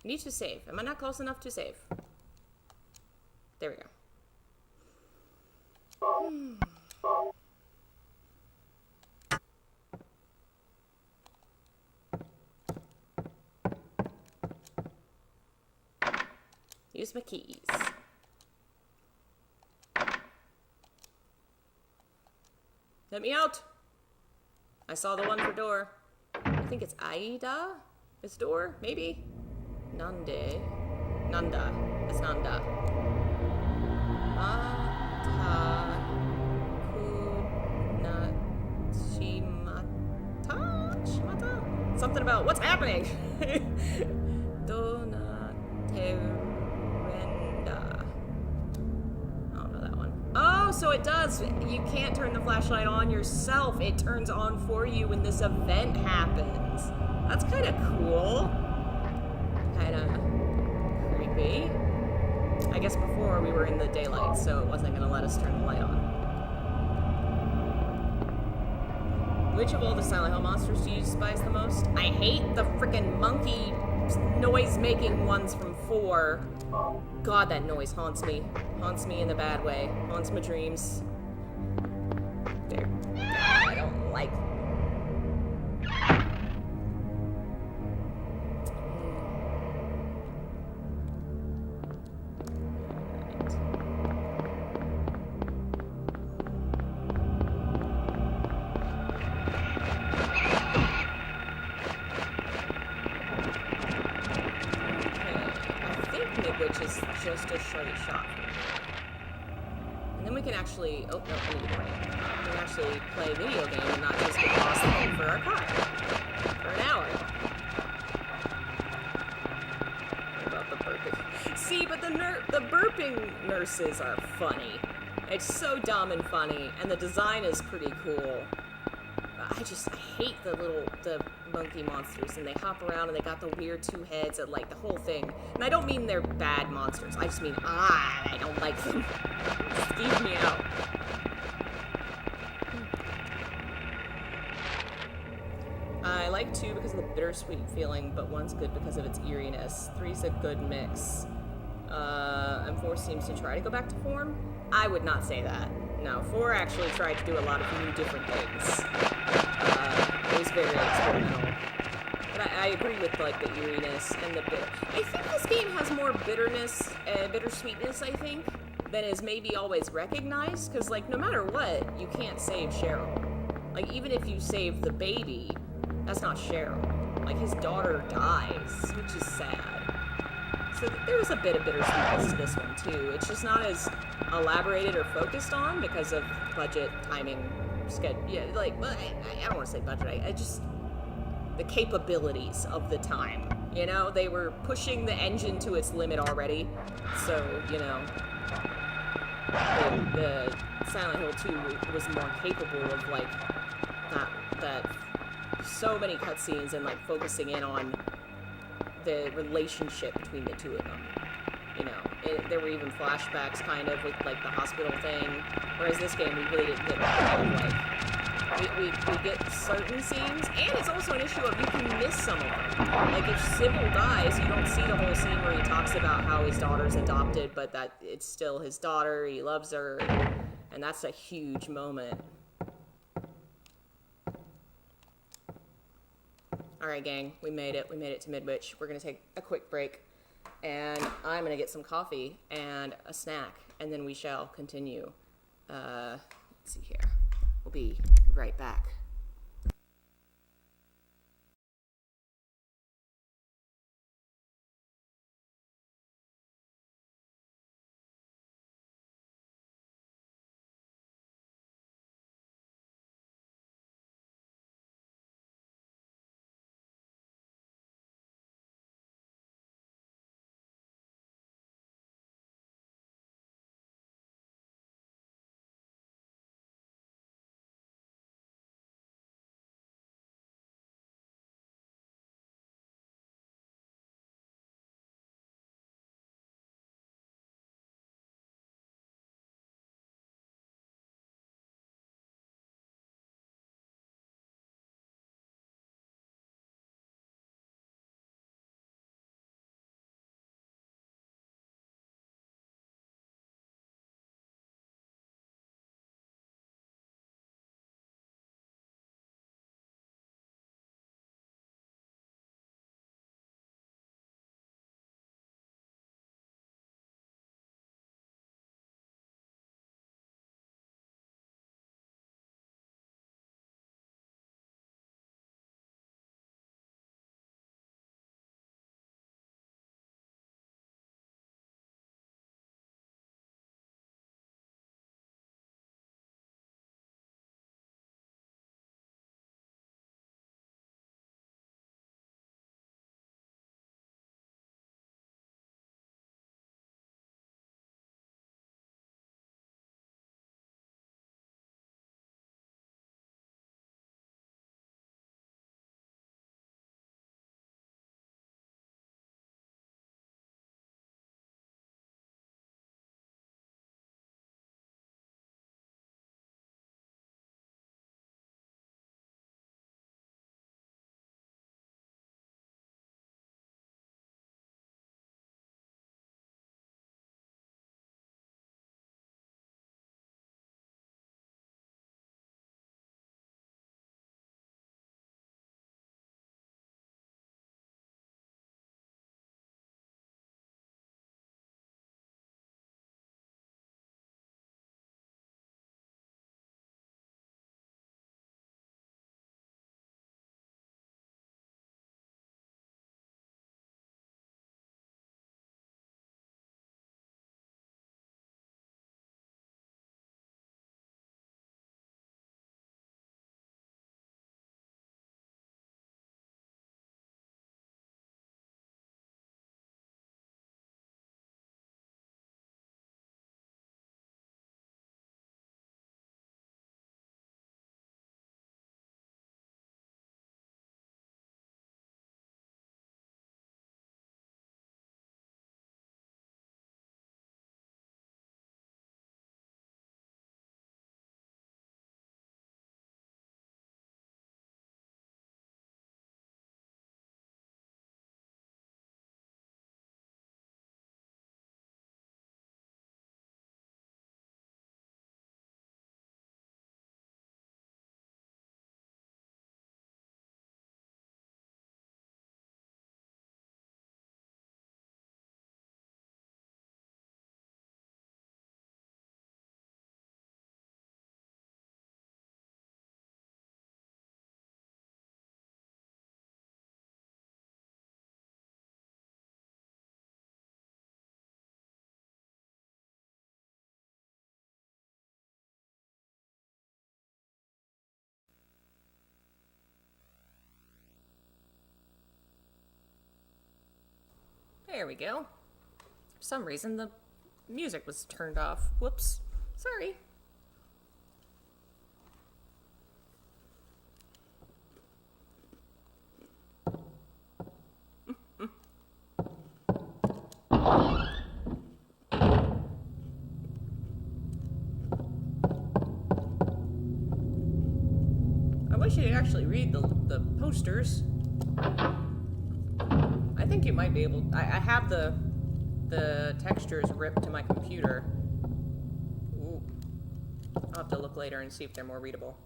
I need to save. Am I not close enough to save? There we go. Use my keys. Let me out! I saw the one for door. I think it's Aida? It's door? Maybe? Nanda. It's Nanda. Shimata? Something about what's happening? Dona Terenda. I don't know that one. Oh, so it does. You can't turn the flashlight on yourself. It turns on for you when this event happens. That's kind of cool. Kind of creepy. I guess before we were in the daylight, so it wasn't going to let us turn the light on. Which of all the Silent Hill monsters do you despise the most? I hate the frickin' monkey noise-making ones from 4. God, that noise haunts me. Haunts me in the bad way. Haunts my dreams. There. I don't like... Midwich is just a straight shot from here. And then we can actually, oh no, I need to play. We can actually play a video game and not just get lost looking for our car for an hour. What about the burping? See, but the burping nurses are funny. It's so dumb and funny, and the design is pretty cool. I hate the monkey monsters, and they hop around and they got the weird 2 heads and like the whole thing. And I don't mean they're bad monsters. I just mean I don't like them. Skeeve me out. I like 2 because of the bittersweet feeling, but 1's good because of its eeriness. 3's a good mix. And 4 seems to try to go back to form. I would not say that. No, 4 actually tried to do a lot of new different things. It was very experimental. But I agree with like the eeriness and the bitter. I think this game has more bitterness, bittersweetness, I think, than is maybe always recognized. Because like no matter what, you can't save Cheryl. Like even if you save the baby, that's not Cheryl. Like his daughter dies, which is sad. So there's a bit of bittersweetness to this one too. It's just not as elaborated or focused on because of budget, timing, schedule. Yeah, like I don't want to say budget. I just the capabilities of the time. You know, they were pushing the engine to its limit already. So you know, the Silent Hill 2 was more capable of like that so many cutscenes and like focusing in on the relationship between the two of them. You know, there were even flashbacks kind of with like the hospital thing, whereas this game we really didn't get that. Like we get certain scenes, and it's also an issue of you can miss some of them. Like if Sybil dies, you don't see the whole scene where he talks about how his daughter's adopted, but that it's still his daughter, he loves her, and that's a huge moment. Alright gang, we made it to Midwich. We're gonna take a quick break, and I'm gonna get some coffee and a snack, and then we shall continue. Let's see here. We'll be right back. There we go. For some reason, the music was turned off. Whoops. Sorry. I wish you could actually read the posters. I think you might be able... I have the textures ripped to my computer. Ooh. I'll have to look later and see if they're more readable.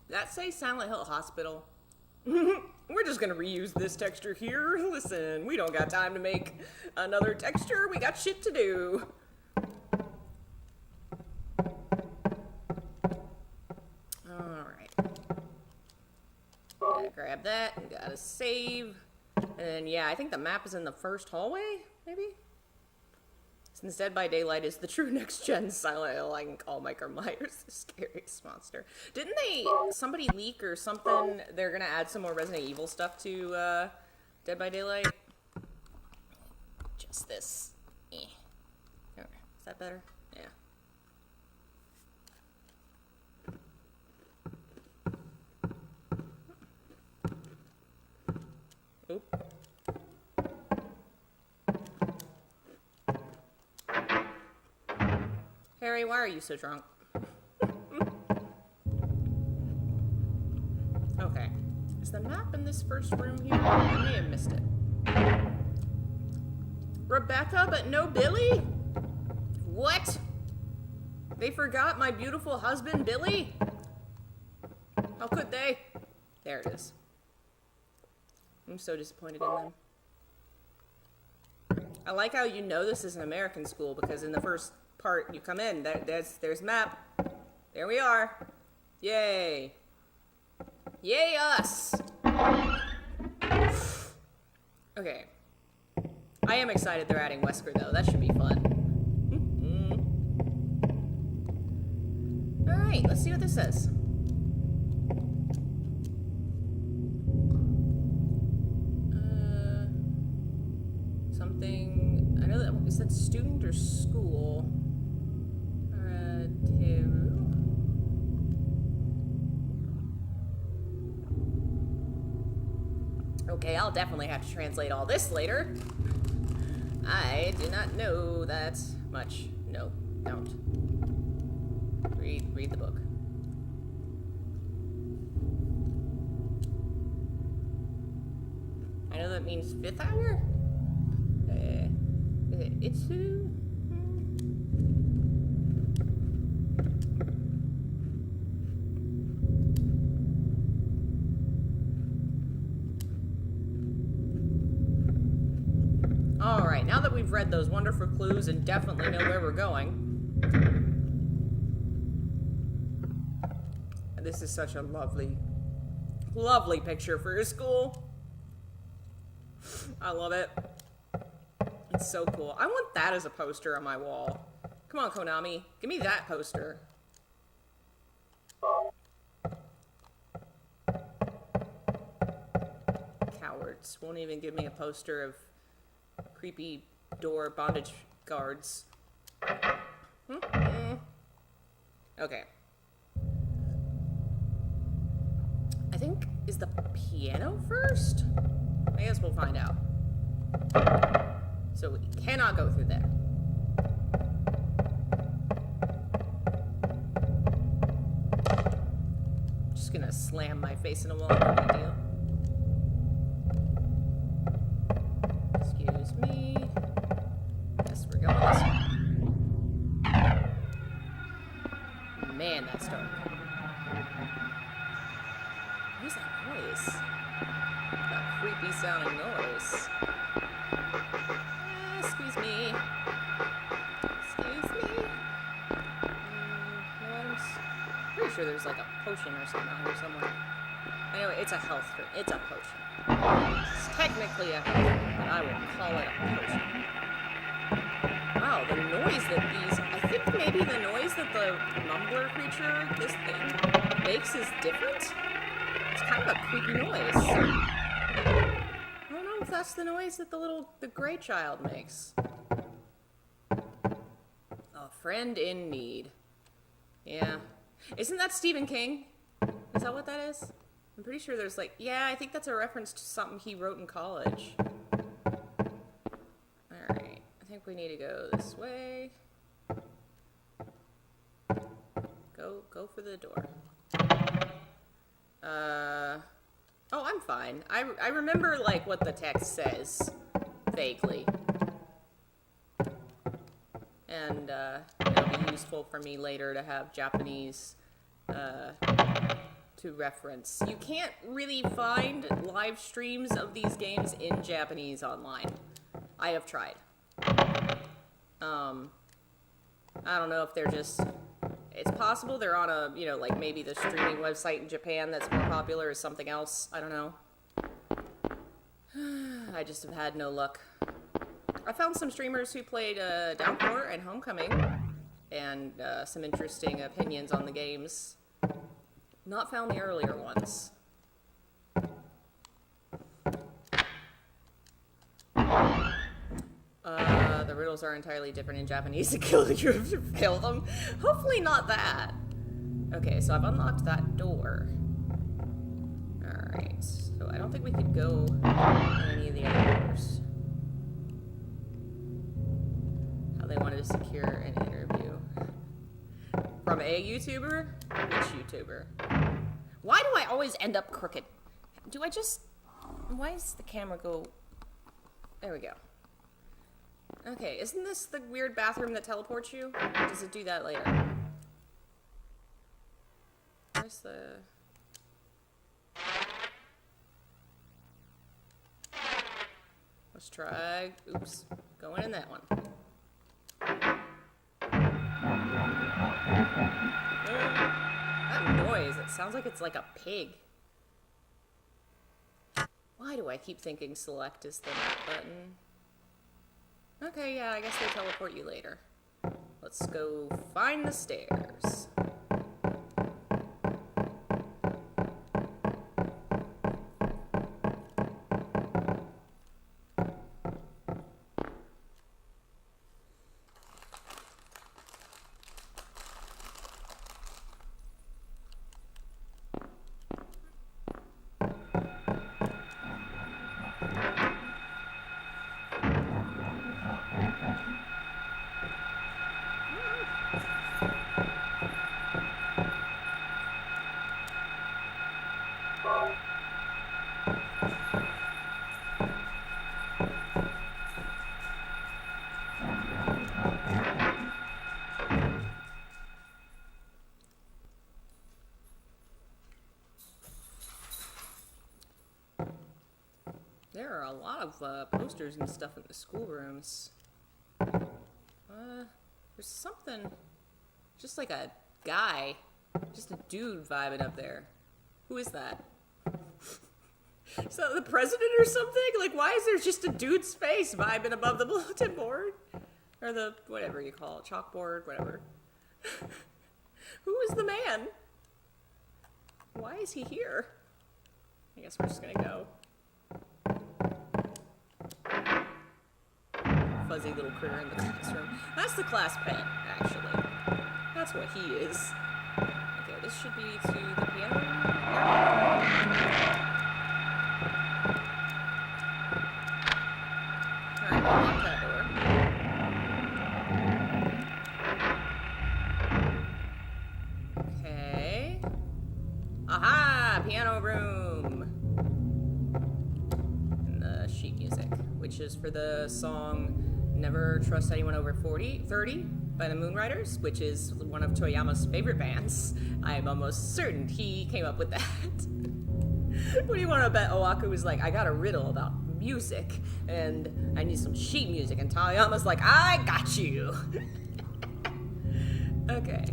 That say Silent Hill Hospital? We're just gonna reuse this texture here. Listen, we don't got time to make another texture. We got shit to do. Alright. Gotta grab that and gotta save. And yeah, I think the map is in the first hallway, maybe? Since Dead by Daylight is the true next-gen Silent Hill, I can call Micah Myers the scariest monster. Didn't somebody leak or something, they're gonna add some more Resident Evil stuff to, Dead by Daylight? Just this. Eh. Is that better? Yeah. Oop. Harry, why are you so drunk? Okay. Is the map in this first room here? I may have missed it. Rebecca, but no Billy? What? They forgot my beautiful husband, Billy? How could they? There it is. I'm so disappointed in them. I like how you know this is an American school, because in the first part you come in, there's map. There we are. Yay. Yay us! Okay. I am excited they're adding Wesker, though. That should be fun. Alright, let's see what this says. Something... I know that... Is that student or school? Okay, I'll definitely have to translate all this later. I do not know that much. No, don't. Read the book. I know that means 5th hour? Itsu? Alright, now that we've read those wonderful clues and definitely know where we're going. This is such a lovely, lovely picture for your school. I love it. It's so cool. I want that as a poster on my wall. Come on, Konami. Give me that poster. Cowards. Won't even give me a poster of creepy door bondage guards. Okay. I think, is the piano first? I guess we'll find out. So we cannot go through there. Just gonna slam my face in a wall, no big deal. Excuse me. Yes, we're going this way. Man, that's dark. What is that noise? That creepy sounding noise. Excuse me. Excuse me. No items. Pretty sure there's like a potion or something out here somewhere. Anyway, it's a health drink. It's a potion. It's technically a health drink, but I will call it a potion. Wow, the noise that these... I think maybe the noise that the mumbler creature, this thing, makes is different. It's kind of a creepy noise. I don't know if that's the noise that the gray child makes. A friend in need. Yeah. Isn't that Stephen King? Is that what that is? I'm pretty sure there's like, yeah, I think that's a reference to something he wrote in college. Alright, I think we need to go this way. Go for the door. Oh, I'm fine. I remember, like, what the text says, vaguely. And, it'll be useful for me later to have Japanese, to reference. You can't really find live streams of these games in Japanese online. I have tried. I don't know if they're just... It's possible they're on a, like maybe the streaming website in Japan that's more popular or something else. I don't know. I just have had no luck. I found some streamers who played Downpour and Homecoming, and some interesting opinions on the games. Not found the earlier ones. The riddles are entirely different in Japanese to kill them. Hopefully not that. Okay, so I've unlocked that door. Alright, so I don't think we could go in any of the other doors. How they wanted to secure an interview. From a YouTuber? Which YouTuber? Why do I always end up crooked? Why does the camera go... There we go. Okay, isn't this the weird bathroom that teleports you? Or does it do that later? Where's the... Let's try... Oops. Going in that one. That noise, it sounds like it's like a pig. Why do I keep thinking select is the map button? Okay, yeah, I guess they teleport you later. Let's go find the stairs. There are a lot of posters and stuff in the schoolrooms. There's something, just like a guy, just a dude vibing up there. Who is that? Is that the president or something? Like, why is there just a dude's face vibing above the bulletin board? Or the, whatever you call it, chalkboard, whatever. Who is the man? Why is he here? I guess we're just gonna go. Fuzzy little critter in the classroom. That's the class pet, actually. That's what he is. Okay, this should be to the piano room. Alright, unlock that door. Okay. Aha! Piano room! And the sheet music, which is for the song Never Trust Anyone Over 30 by the Moonriders, which is one of Toyama's favorite bands. I am almost certain he came up with that. What do you want to bet Oaku was like, I got a riddle about music, and I need some sheet music, and Toyama's like, I got you. Okay.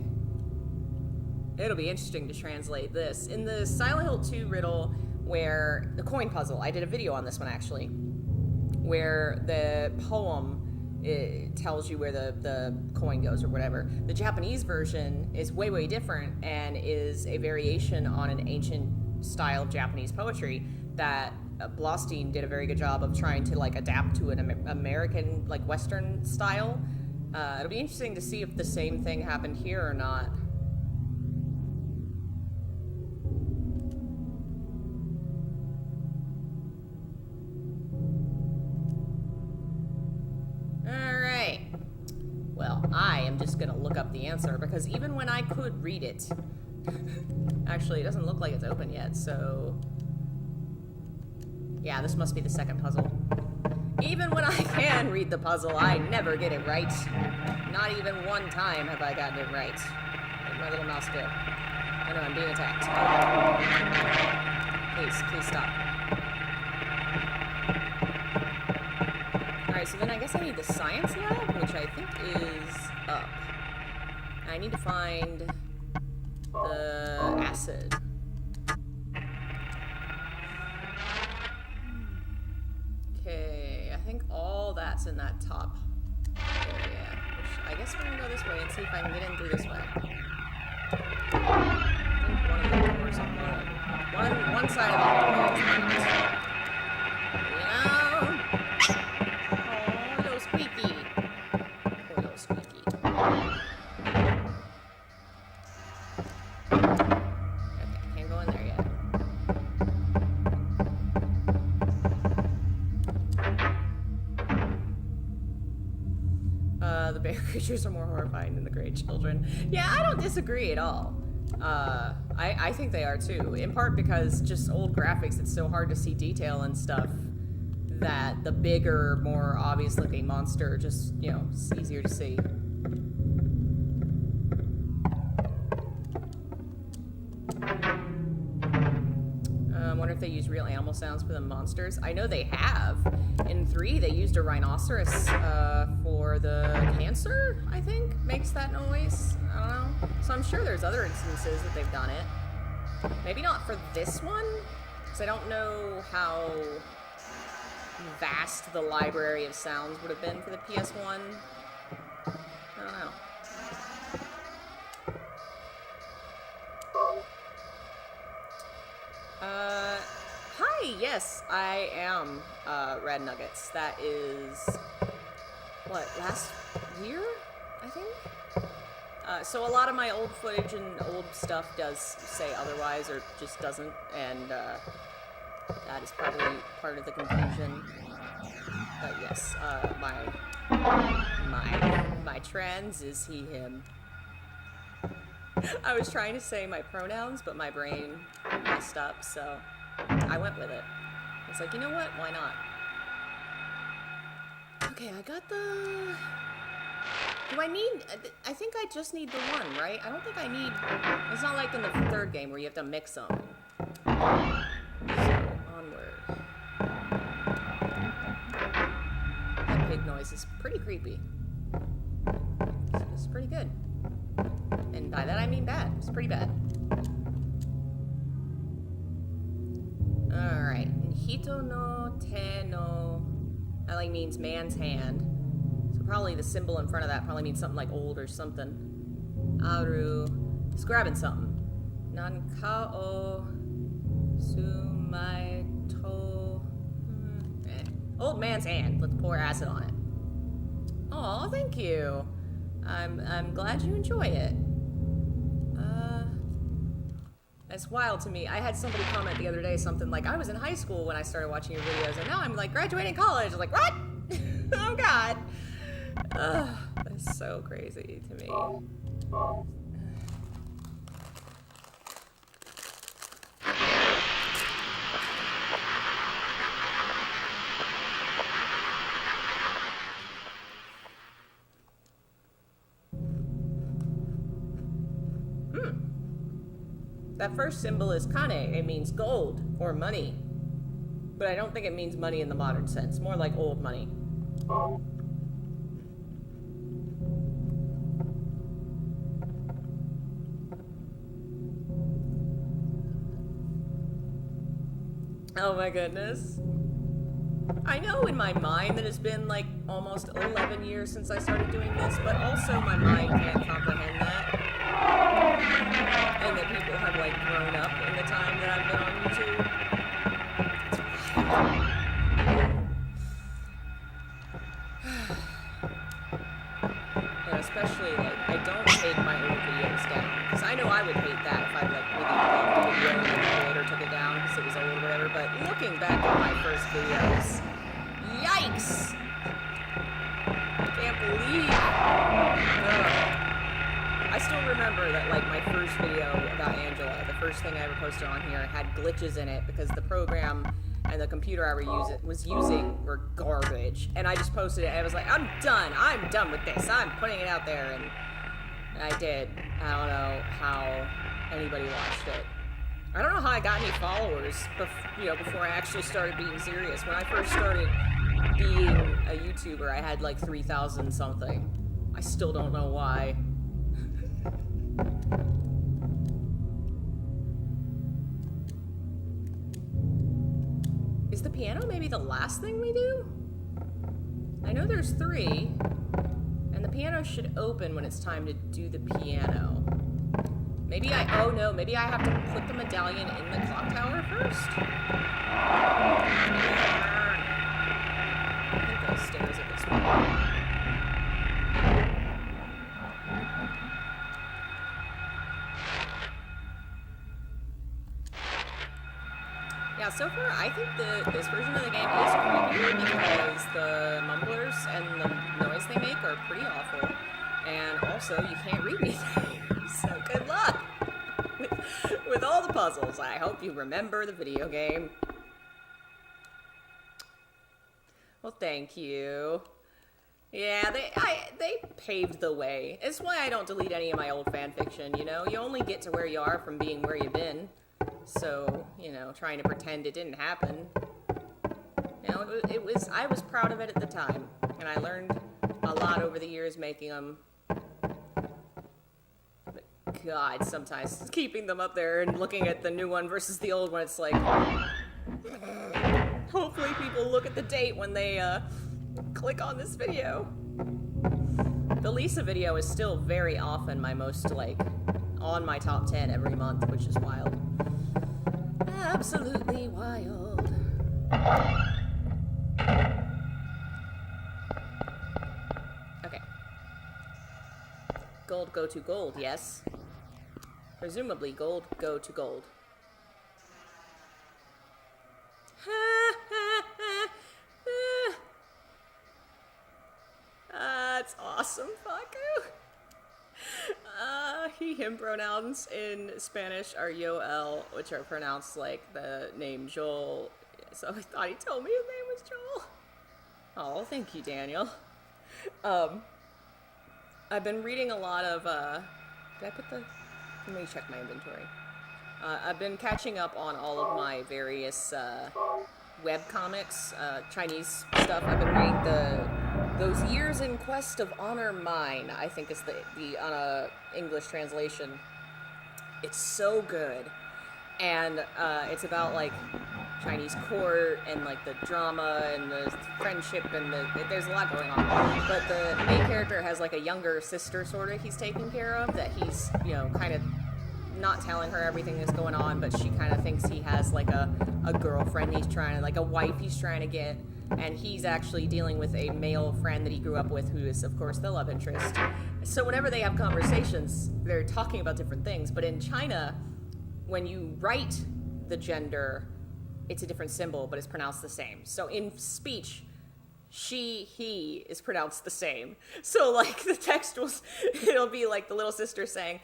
It'll be interesting to translate this. In the Silent Hill 2 riddle, where the coin puzzle, I did a video on this one actually, where the poem, it tells you where the coin goes or whatever. The Japanese version is way, way different and is a variation on an ancient style of Japanese poetry that Blostein did a very good job of trying to like adapt to an American like Western style. It'll be interesting to see if the same thing happened here or not. Alright. Well, I am just gonna look up the answer because even when I could read it, actually, it doesn't look like it's open yet, so... Yeah, this must be the second puzzle. Even when I can read the puzzle, I never get it right. Not even one time have I gotten it right. Where'd my little mouse go? Oh no, I'm being attacked. Okay. Please stop. Alright, so then I guess I need the science lab, which I think is up. I need to find the acid. Okay, I think all that's in that top area. Which I guess we're gonna go this way and see if I can get in through this way. I think one of the doors on one side of the door is locked. Oh, little squeaky. Poor little squeaky. Okay, can't go in there yet. The bear creatures are more horrifying than the gray children. Yeah, I don't disagree at all. I think they are too. In part because just old graphics, it's so hard to see detail and stuff that the bigger, more obvious looking monster just, you know, it's easier to see. I wonder if they use real animal sounds for the monsters. I know they have. In 3, they used a rhinoceros for the cancer, I think, makes that noise. I don't know. So I'm sure there's other instances that they've done it. Maybe not for this one, because I don't know how vast the library of sounds would have been for the PS1. I don't know. Hi, yes, I am, Red Nuggets. That is, what, last year, I think? So a lot of my old footage and old stuff does say otherwise, or just doesn't, and, that is probably part of the confusion. But yes, my trans is he, him. I was trying to say my pronouns, but my brain messed up, so I went with it. It's like, you know what? Why not? Okay, I got the... Do I need... I think I just need the one, right? I don't think I need... It's not like in the third game where you have to mix them. So, onward. That pig noise is pretty creepy. It's pretty good. And by that I mean bad. It's pretty bad. Alright. Hito no te no... That like means man's hand. So probably the symbol in front of that probably means something like old or something. Aru. It's grabbing something. Nankao sumai to... Old man's hand. Let's pour acid on it. Aw, thank you. I'm glad you enjoy it. That's wild to me. I had somebody comment the other day something like, I was in high school when I started watching your videos, and now I'm like graduating college. I was like, what? Oh God. That's so crazy to me. That first symbol is kane. It means gold or money. But I don't think it means money in the modern sense. More like old money. Oh my goodness. I know in my mind that it's been like almost 11 years since I started doing this, but also my mind can't comprehend that. And that people have like grown up in the time that I've been on YouTube. looking back at my first videos, yikes! Can't believe. I still remember that, like, my first video about Angela, the first thing I ever posted on here, had glitches in it because the program and the computer I was using were garbage. And I just posted it and I was like, I'm done with this. I'm putting it out there, and I did. I don't know how anybody watched it. I don't know how I got any followers, before I actually started being serious. When I first started being a YouTuber, I had like 3,000 something. I still don't know why. Is the piano maybe the last thing we do? I know there's 3, and the piano should open when it's time to do the piano. Maybe oh no, maybe I have to put the medallion in the clock tower first? I think those stairs at this point. Yeah, so far I think this version of the game is creepier because the mumblers and the noise they make are pretty awful. And also, you can't read anything. So good luck with all the puzzles. I hope you remember the video game. Well, thank you. Yeah, they paved the way. It's why I don't delete any of my old fan fiction, you know? You only get to where you are from being where you've been. So, trying to pretend it didn't happen. I was proud of it at the time. And I learned a lot over the years making them. God, sometimes keeping them up there and looking at the new one versus the old one, it's like, hopefully people look at the date when they click on this video. The Lisa video is still very often my most, on my top 10 every month, which is wild. Absolutely wild. Okay. Gold go to gold, yes. Presumably, gold go to gold. That's awesome, Faku. He, him pronouns in Spanish are yo-el, which are pronounced like the name Joel. So I thought he told me his name was Joel. Oh, thank you, Daniel. I've been reading a lot of, did I put the... Let me check my inventory. I've been catching up on all of my various web comics, Chinese stuff. I've been reading those Years in Quest of Honor Mine, I think is the English translation. It's so good. And it's about Chinese court and the drama and the friendship and there's a lot going on. But the main character has a younger sister sort of he's taking care of that he's, kind of not telling her everything that's going on, but she kind of thinks he has a girlfriend he's trying to, a wife he's trying to get. And he's actually dealing with a male friend that he grew up with who is, of course, the love interest. So whenever they have conversations, they're talking about different things. But in China, when you write the gender, it's a different symbol, but it's pronounced the same. So in speech, she, he is pronounced the same. So the text it'll be the little sister saying,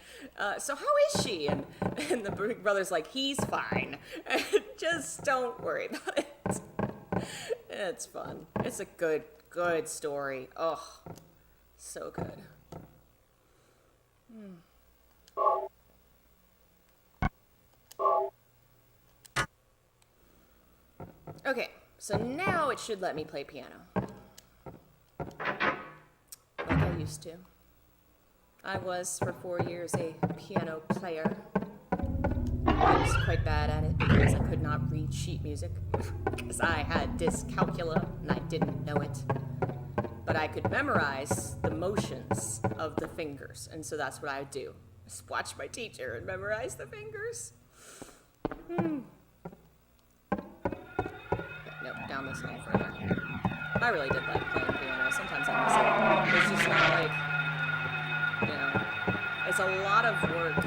so how is she? And the big brother's like, he's fine. Just don't worry about it. It's fun. It's a good story. Oh, so good. Okay, so now it should let me play piano. Like I used to. I was, for 4 years, a piano player. I was quite bad at it because I could not read sheet music. Because I had dyscalculia and I didn't know it. But I could memorize the motions of the fingers. And so that's what I would do. Just watch my teacher and memorize the fingers. Nope, down this hall further. I really did like playing piano. Sometimes I miss it. It's just not it's a lot of work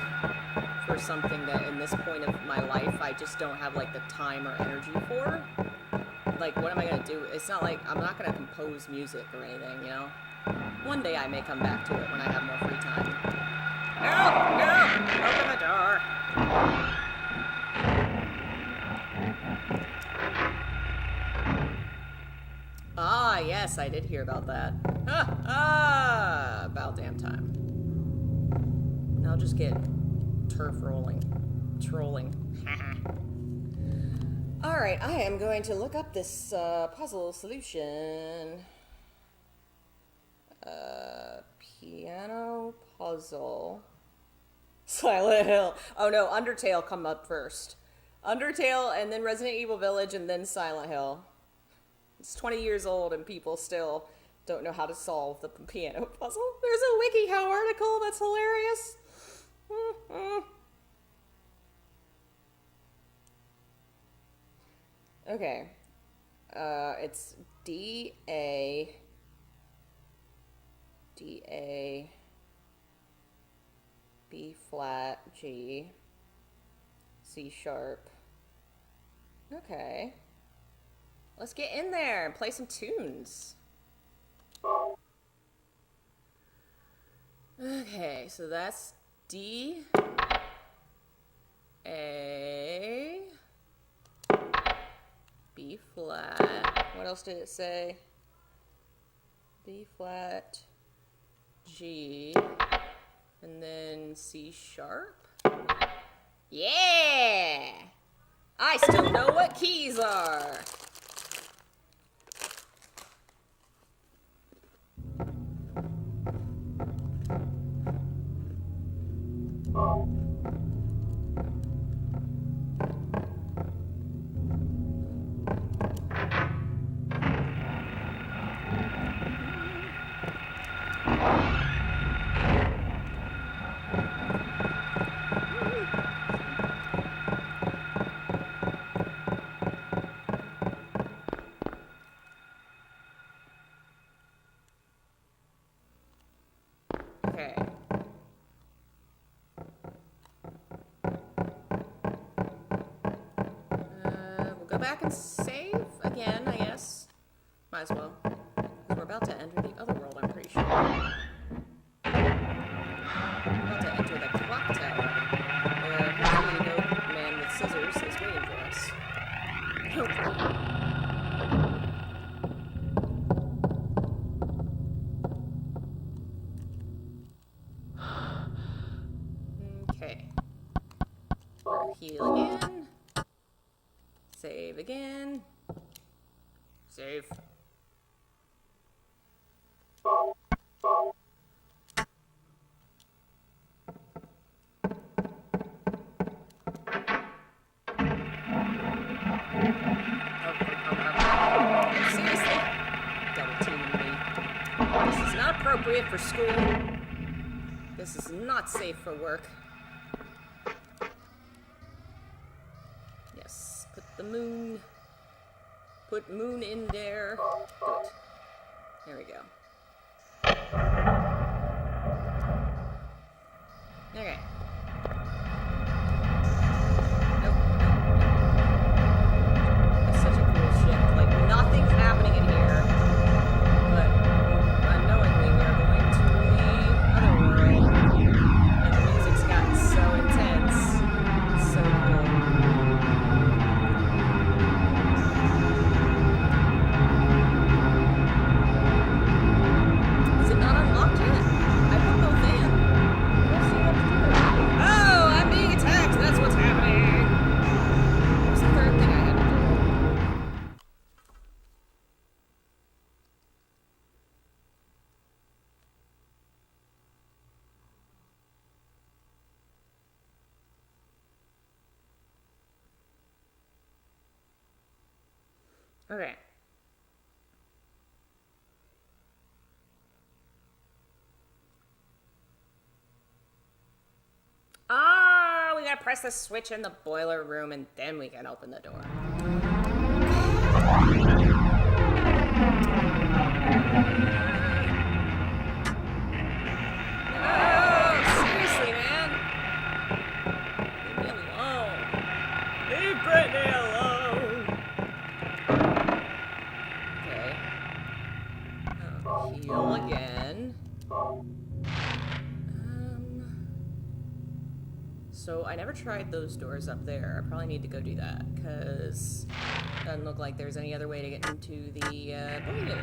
for for something that in this point of my life I just don't have like the time or energy for. Like, what am I gonna do? It's not like I'm not gonna compose music or anything, you know? One day I may come back to it when I have more free time. No! Open the door! Ah, yes, I did hear about that. About damn time. I'll just get trolling. Alright, I am going to look up this puzzle solution. Piano puzzle. Silent Hill. Oh no, Undertale come up first. Undertale, and then Resident Evil Village, and then Silent Hill. It's 20 years old, and people still don't know how to solve the piano puzzle. There's a WikiHow article that's hilarious. Okay. It's D-A, B flat, G, C sharp. Okay. Let's get in there and play some tunes. Okay, so that's D, A, B flat. What else did it say? B flat, G, and then C sharp. Yeah! I still know what keys are. Okay. We'll go back and save again, I guess. Might as well. Because we're about to enter the other world, I'm pretty sure. We're about to enter the clock tower. Where hopefully no man with scissors is waiting for us. Hopefully. Okay. We're heal again. Save again. Save. Seriously? Double teaming me. This is not appropriate for school. This is not safe for work. Yes, put moon in there. Good. There we go. Okay. Nope. That's such a cool shift. Like, nothing's happening in here. But unknowingly, we are going to the other world. And the music's gotten so intense. So cool. Is it not unlocked yet? I put both in. We'll see what to do. Oh, I'm being attacked. That's what's happening. What's the third thing I had to do? Okay. Ah, we gotta press the switch in the boiler room and then we can open the door. Oh, seriously, man. Leave Brittany alone! Okay. Heal again. So I never tried those doors up there. I probably need to go do that, because it doesn't look like there's any other way to get into the building.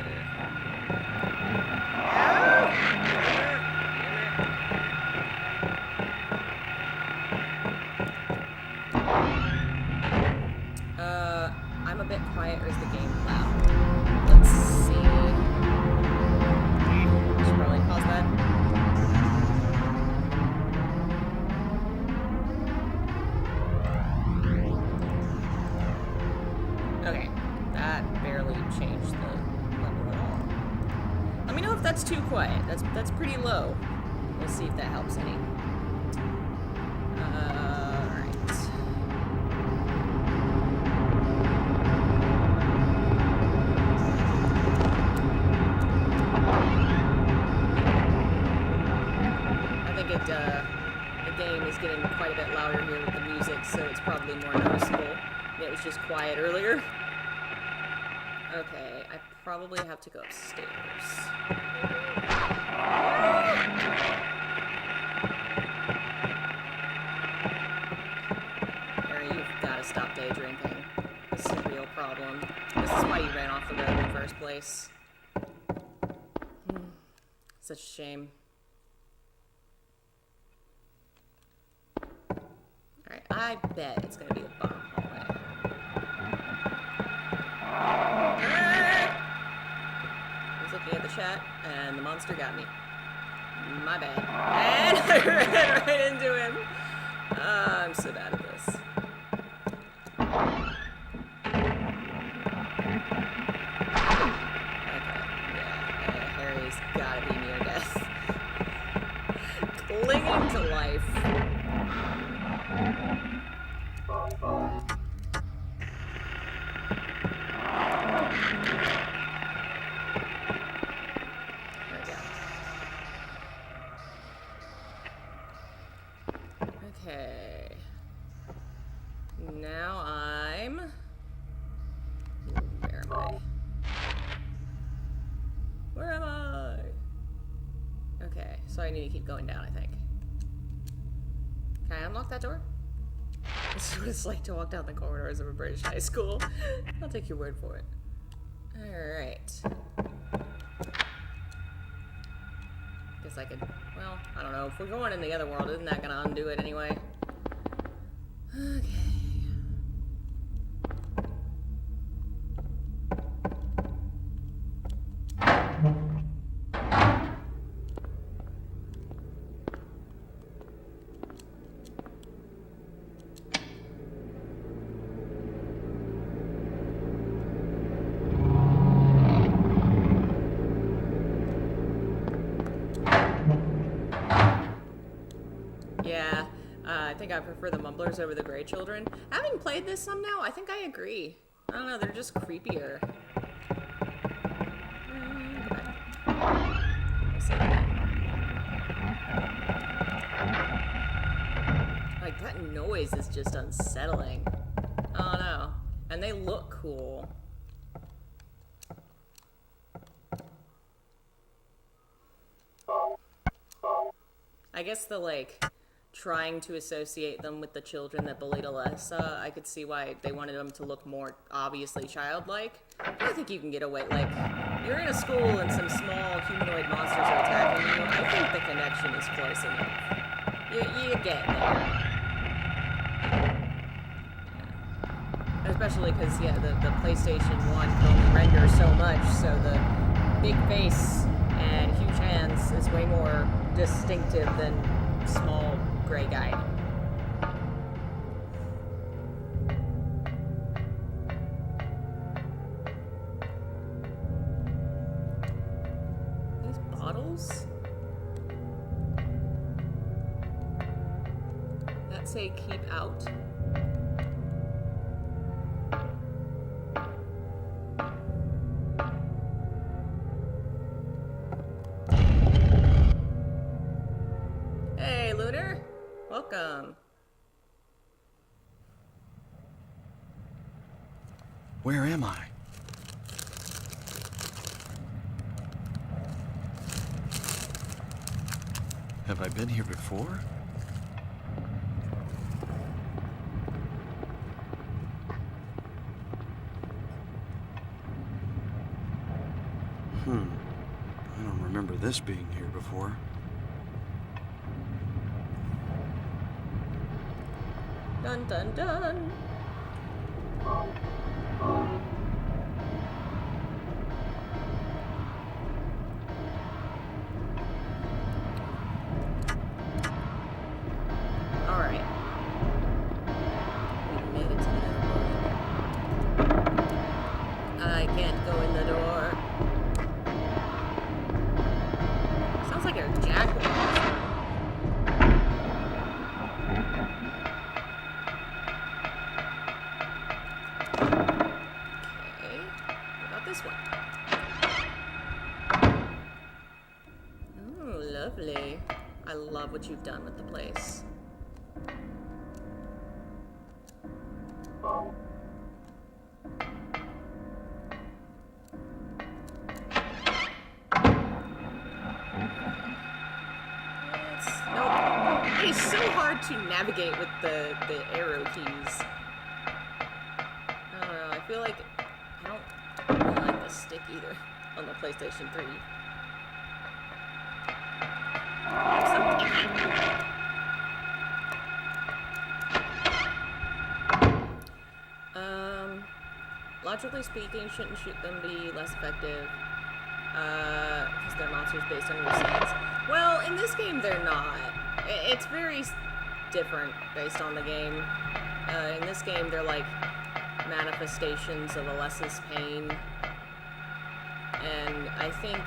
I'm a bit quiet, or is the game loud? Let's see. I should probably pause that. Okay, that barely changed the level at all. Let me know if that's too quiet. That's pretty low. We'll see if that helps any. Alright. I think the game is getting quite a bit louder here with the music, so it's probably more noticeable. It was just quiet earlier. Okay, I probably have to go upstairs. Harry, you've got to stop day drinking. This is a real problem. This is why you ran off the road in the first place. Such a shame. Alright, I bet it's gonna be the bottom hallway. I was looking at the chat, and the monster got me. My bad. And I ran right into him. I'm so bad at this. Okay, yeah, Harry's gotta be near death. Clinging to life. Okay. Now I'm... Where am I? Where am I? Okay, so I need to keep going down, I think. Can I unlock that door? This is what it's like to walk down the corridors of a British high school. I'll take your word for it. Alright. Guess I could... Well, I don't know. If we're going in the other world, isn't that gonna undo it anyway? Okay. Yeah, I think I prefer the Mumblers over the Grey Children. Having played this some now, I think I agree. I don't know, they're just creepier. Go back. I'll say that. Like, that noise is just unsettling. I don't know. And they look cool. I guess the, like... trying to associate them with the children that bullied Alessa, I could see why they wanted them to look more obviously childlike. But I think you can get away, like, you're in a school and some small humanoid monsters are attacking you. I think the connection is close enough. You get there. Yeah. Especially because, yeah, the PlayStation 1 can only render so much, so the big face and huge hands is way more distinctive than small gray guy. These bottles? That say keep out? Hey, Lunar. Welcome. Where am I? Have I been here before? I don't remember this being here before. Dun dun dun. Alright. We made it to the door. I can't go in the door. Sounds like a jaguar. Okay. What about this one? Oh, lovely. I love what you've done with the place. It's so hard to navigate with the arrow keys. I don't know, I feel like I don't really like the stick either on the PlayStation 3. Logically speaking, shouldn't shoot them be less effective? Because they're monsters based on your scenes. Well, in this game, they're not. It's very different based on the game. In this game, they're like manifestations of Alessa's pain. And I think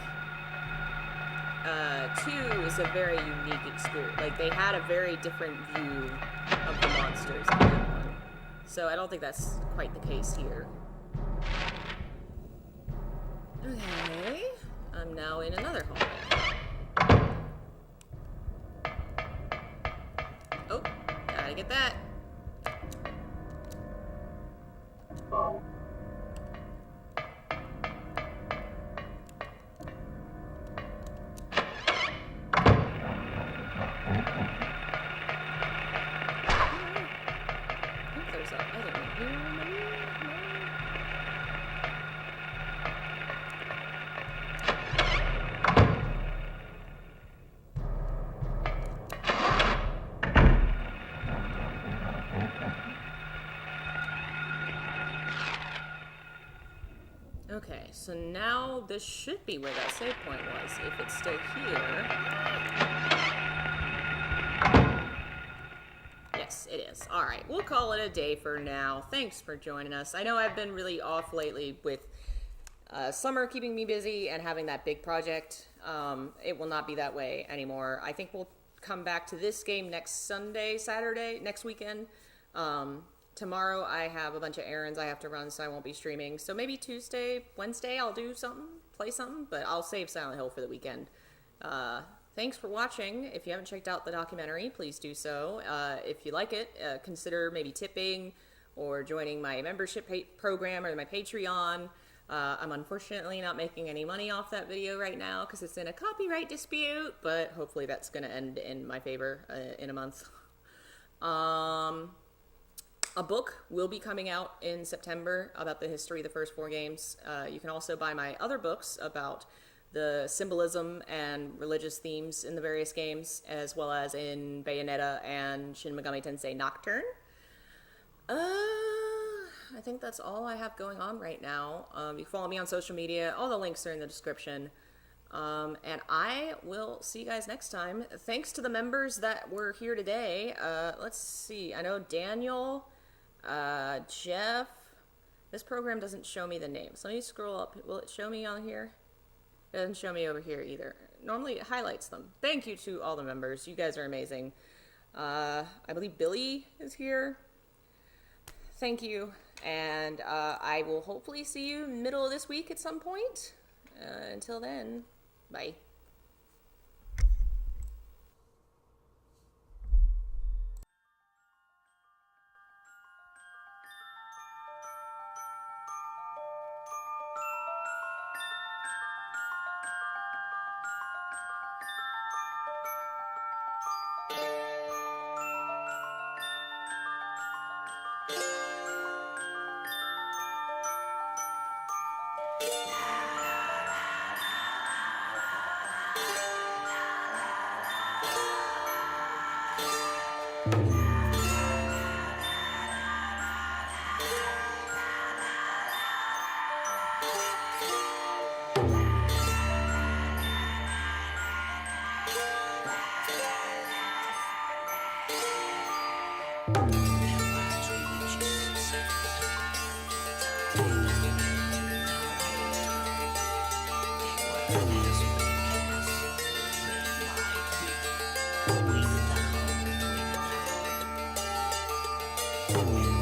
2 is a very unique experience. Like, they had a very different view of the monsters in that one. So I don't think that's quite the case here. Okay, I'm now in another hallway. Oh, gotta get that. I think there's a other one here. Okay, so now this should be where that save point was, if it's still here. Yes, it is. Alright, we'll call it a day for now. Thanks for joining us. I know I've been really off lately with summer keeping me busy and having that big project. It will not be that way anymore. I think we'll come back to this game next Saturday, next weekend. Tomorrow I have a bunch of errands I have to run, so I won't be streaming. So maybe Tuesday, Wednesday, I'll do something, play something, but I'll save Silent Hill for the weekend. Thanks for watching. If you haven't checked out the documentary, please do so. If you like it, consider maybe tipping or joining my membership program or my Patreon. I'm unfortunately not making any money off that video right now because it's in a copyright dispute, but hopefully that's going to end in my favor in a month. A book will be coming out in September about the history of the first 4 games. You can also buy my other books about the symbolism and religious themes in the various games, as well as in Bayonetta and Shin Megami Tensei Nocturne. I think that's all I have going on right now. You can follow me on social media. All the links are in the description. And I will see you guys next time. Thanks to the members that were here today. Let's see. I know Daniel... Jeff, this program doesn't show me the names. Let me scroll up. Will it show me on here? It doesn't show me over here either. Normally it highlights them. Thank you to all the members. You guys are amazing. I believe Billy is here. Thank you. And I will hopefully see you middle of this week at some point. Until then, bye. Oh,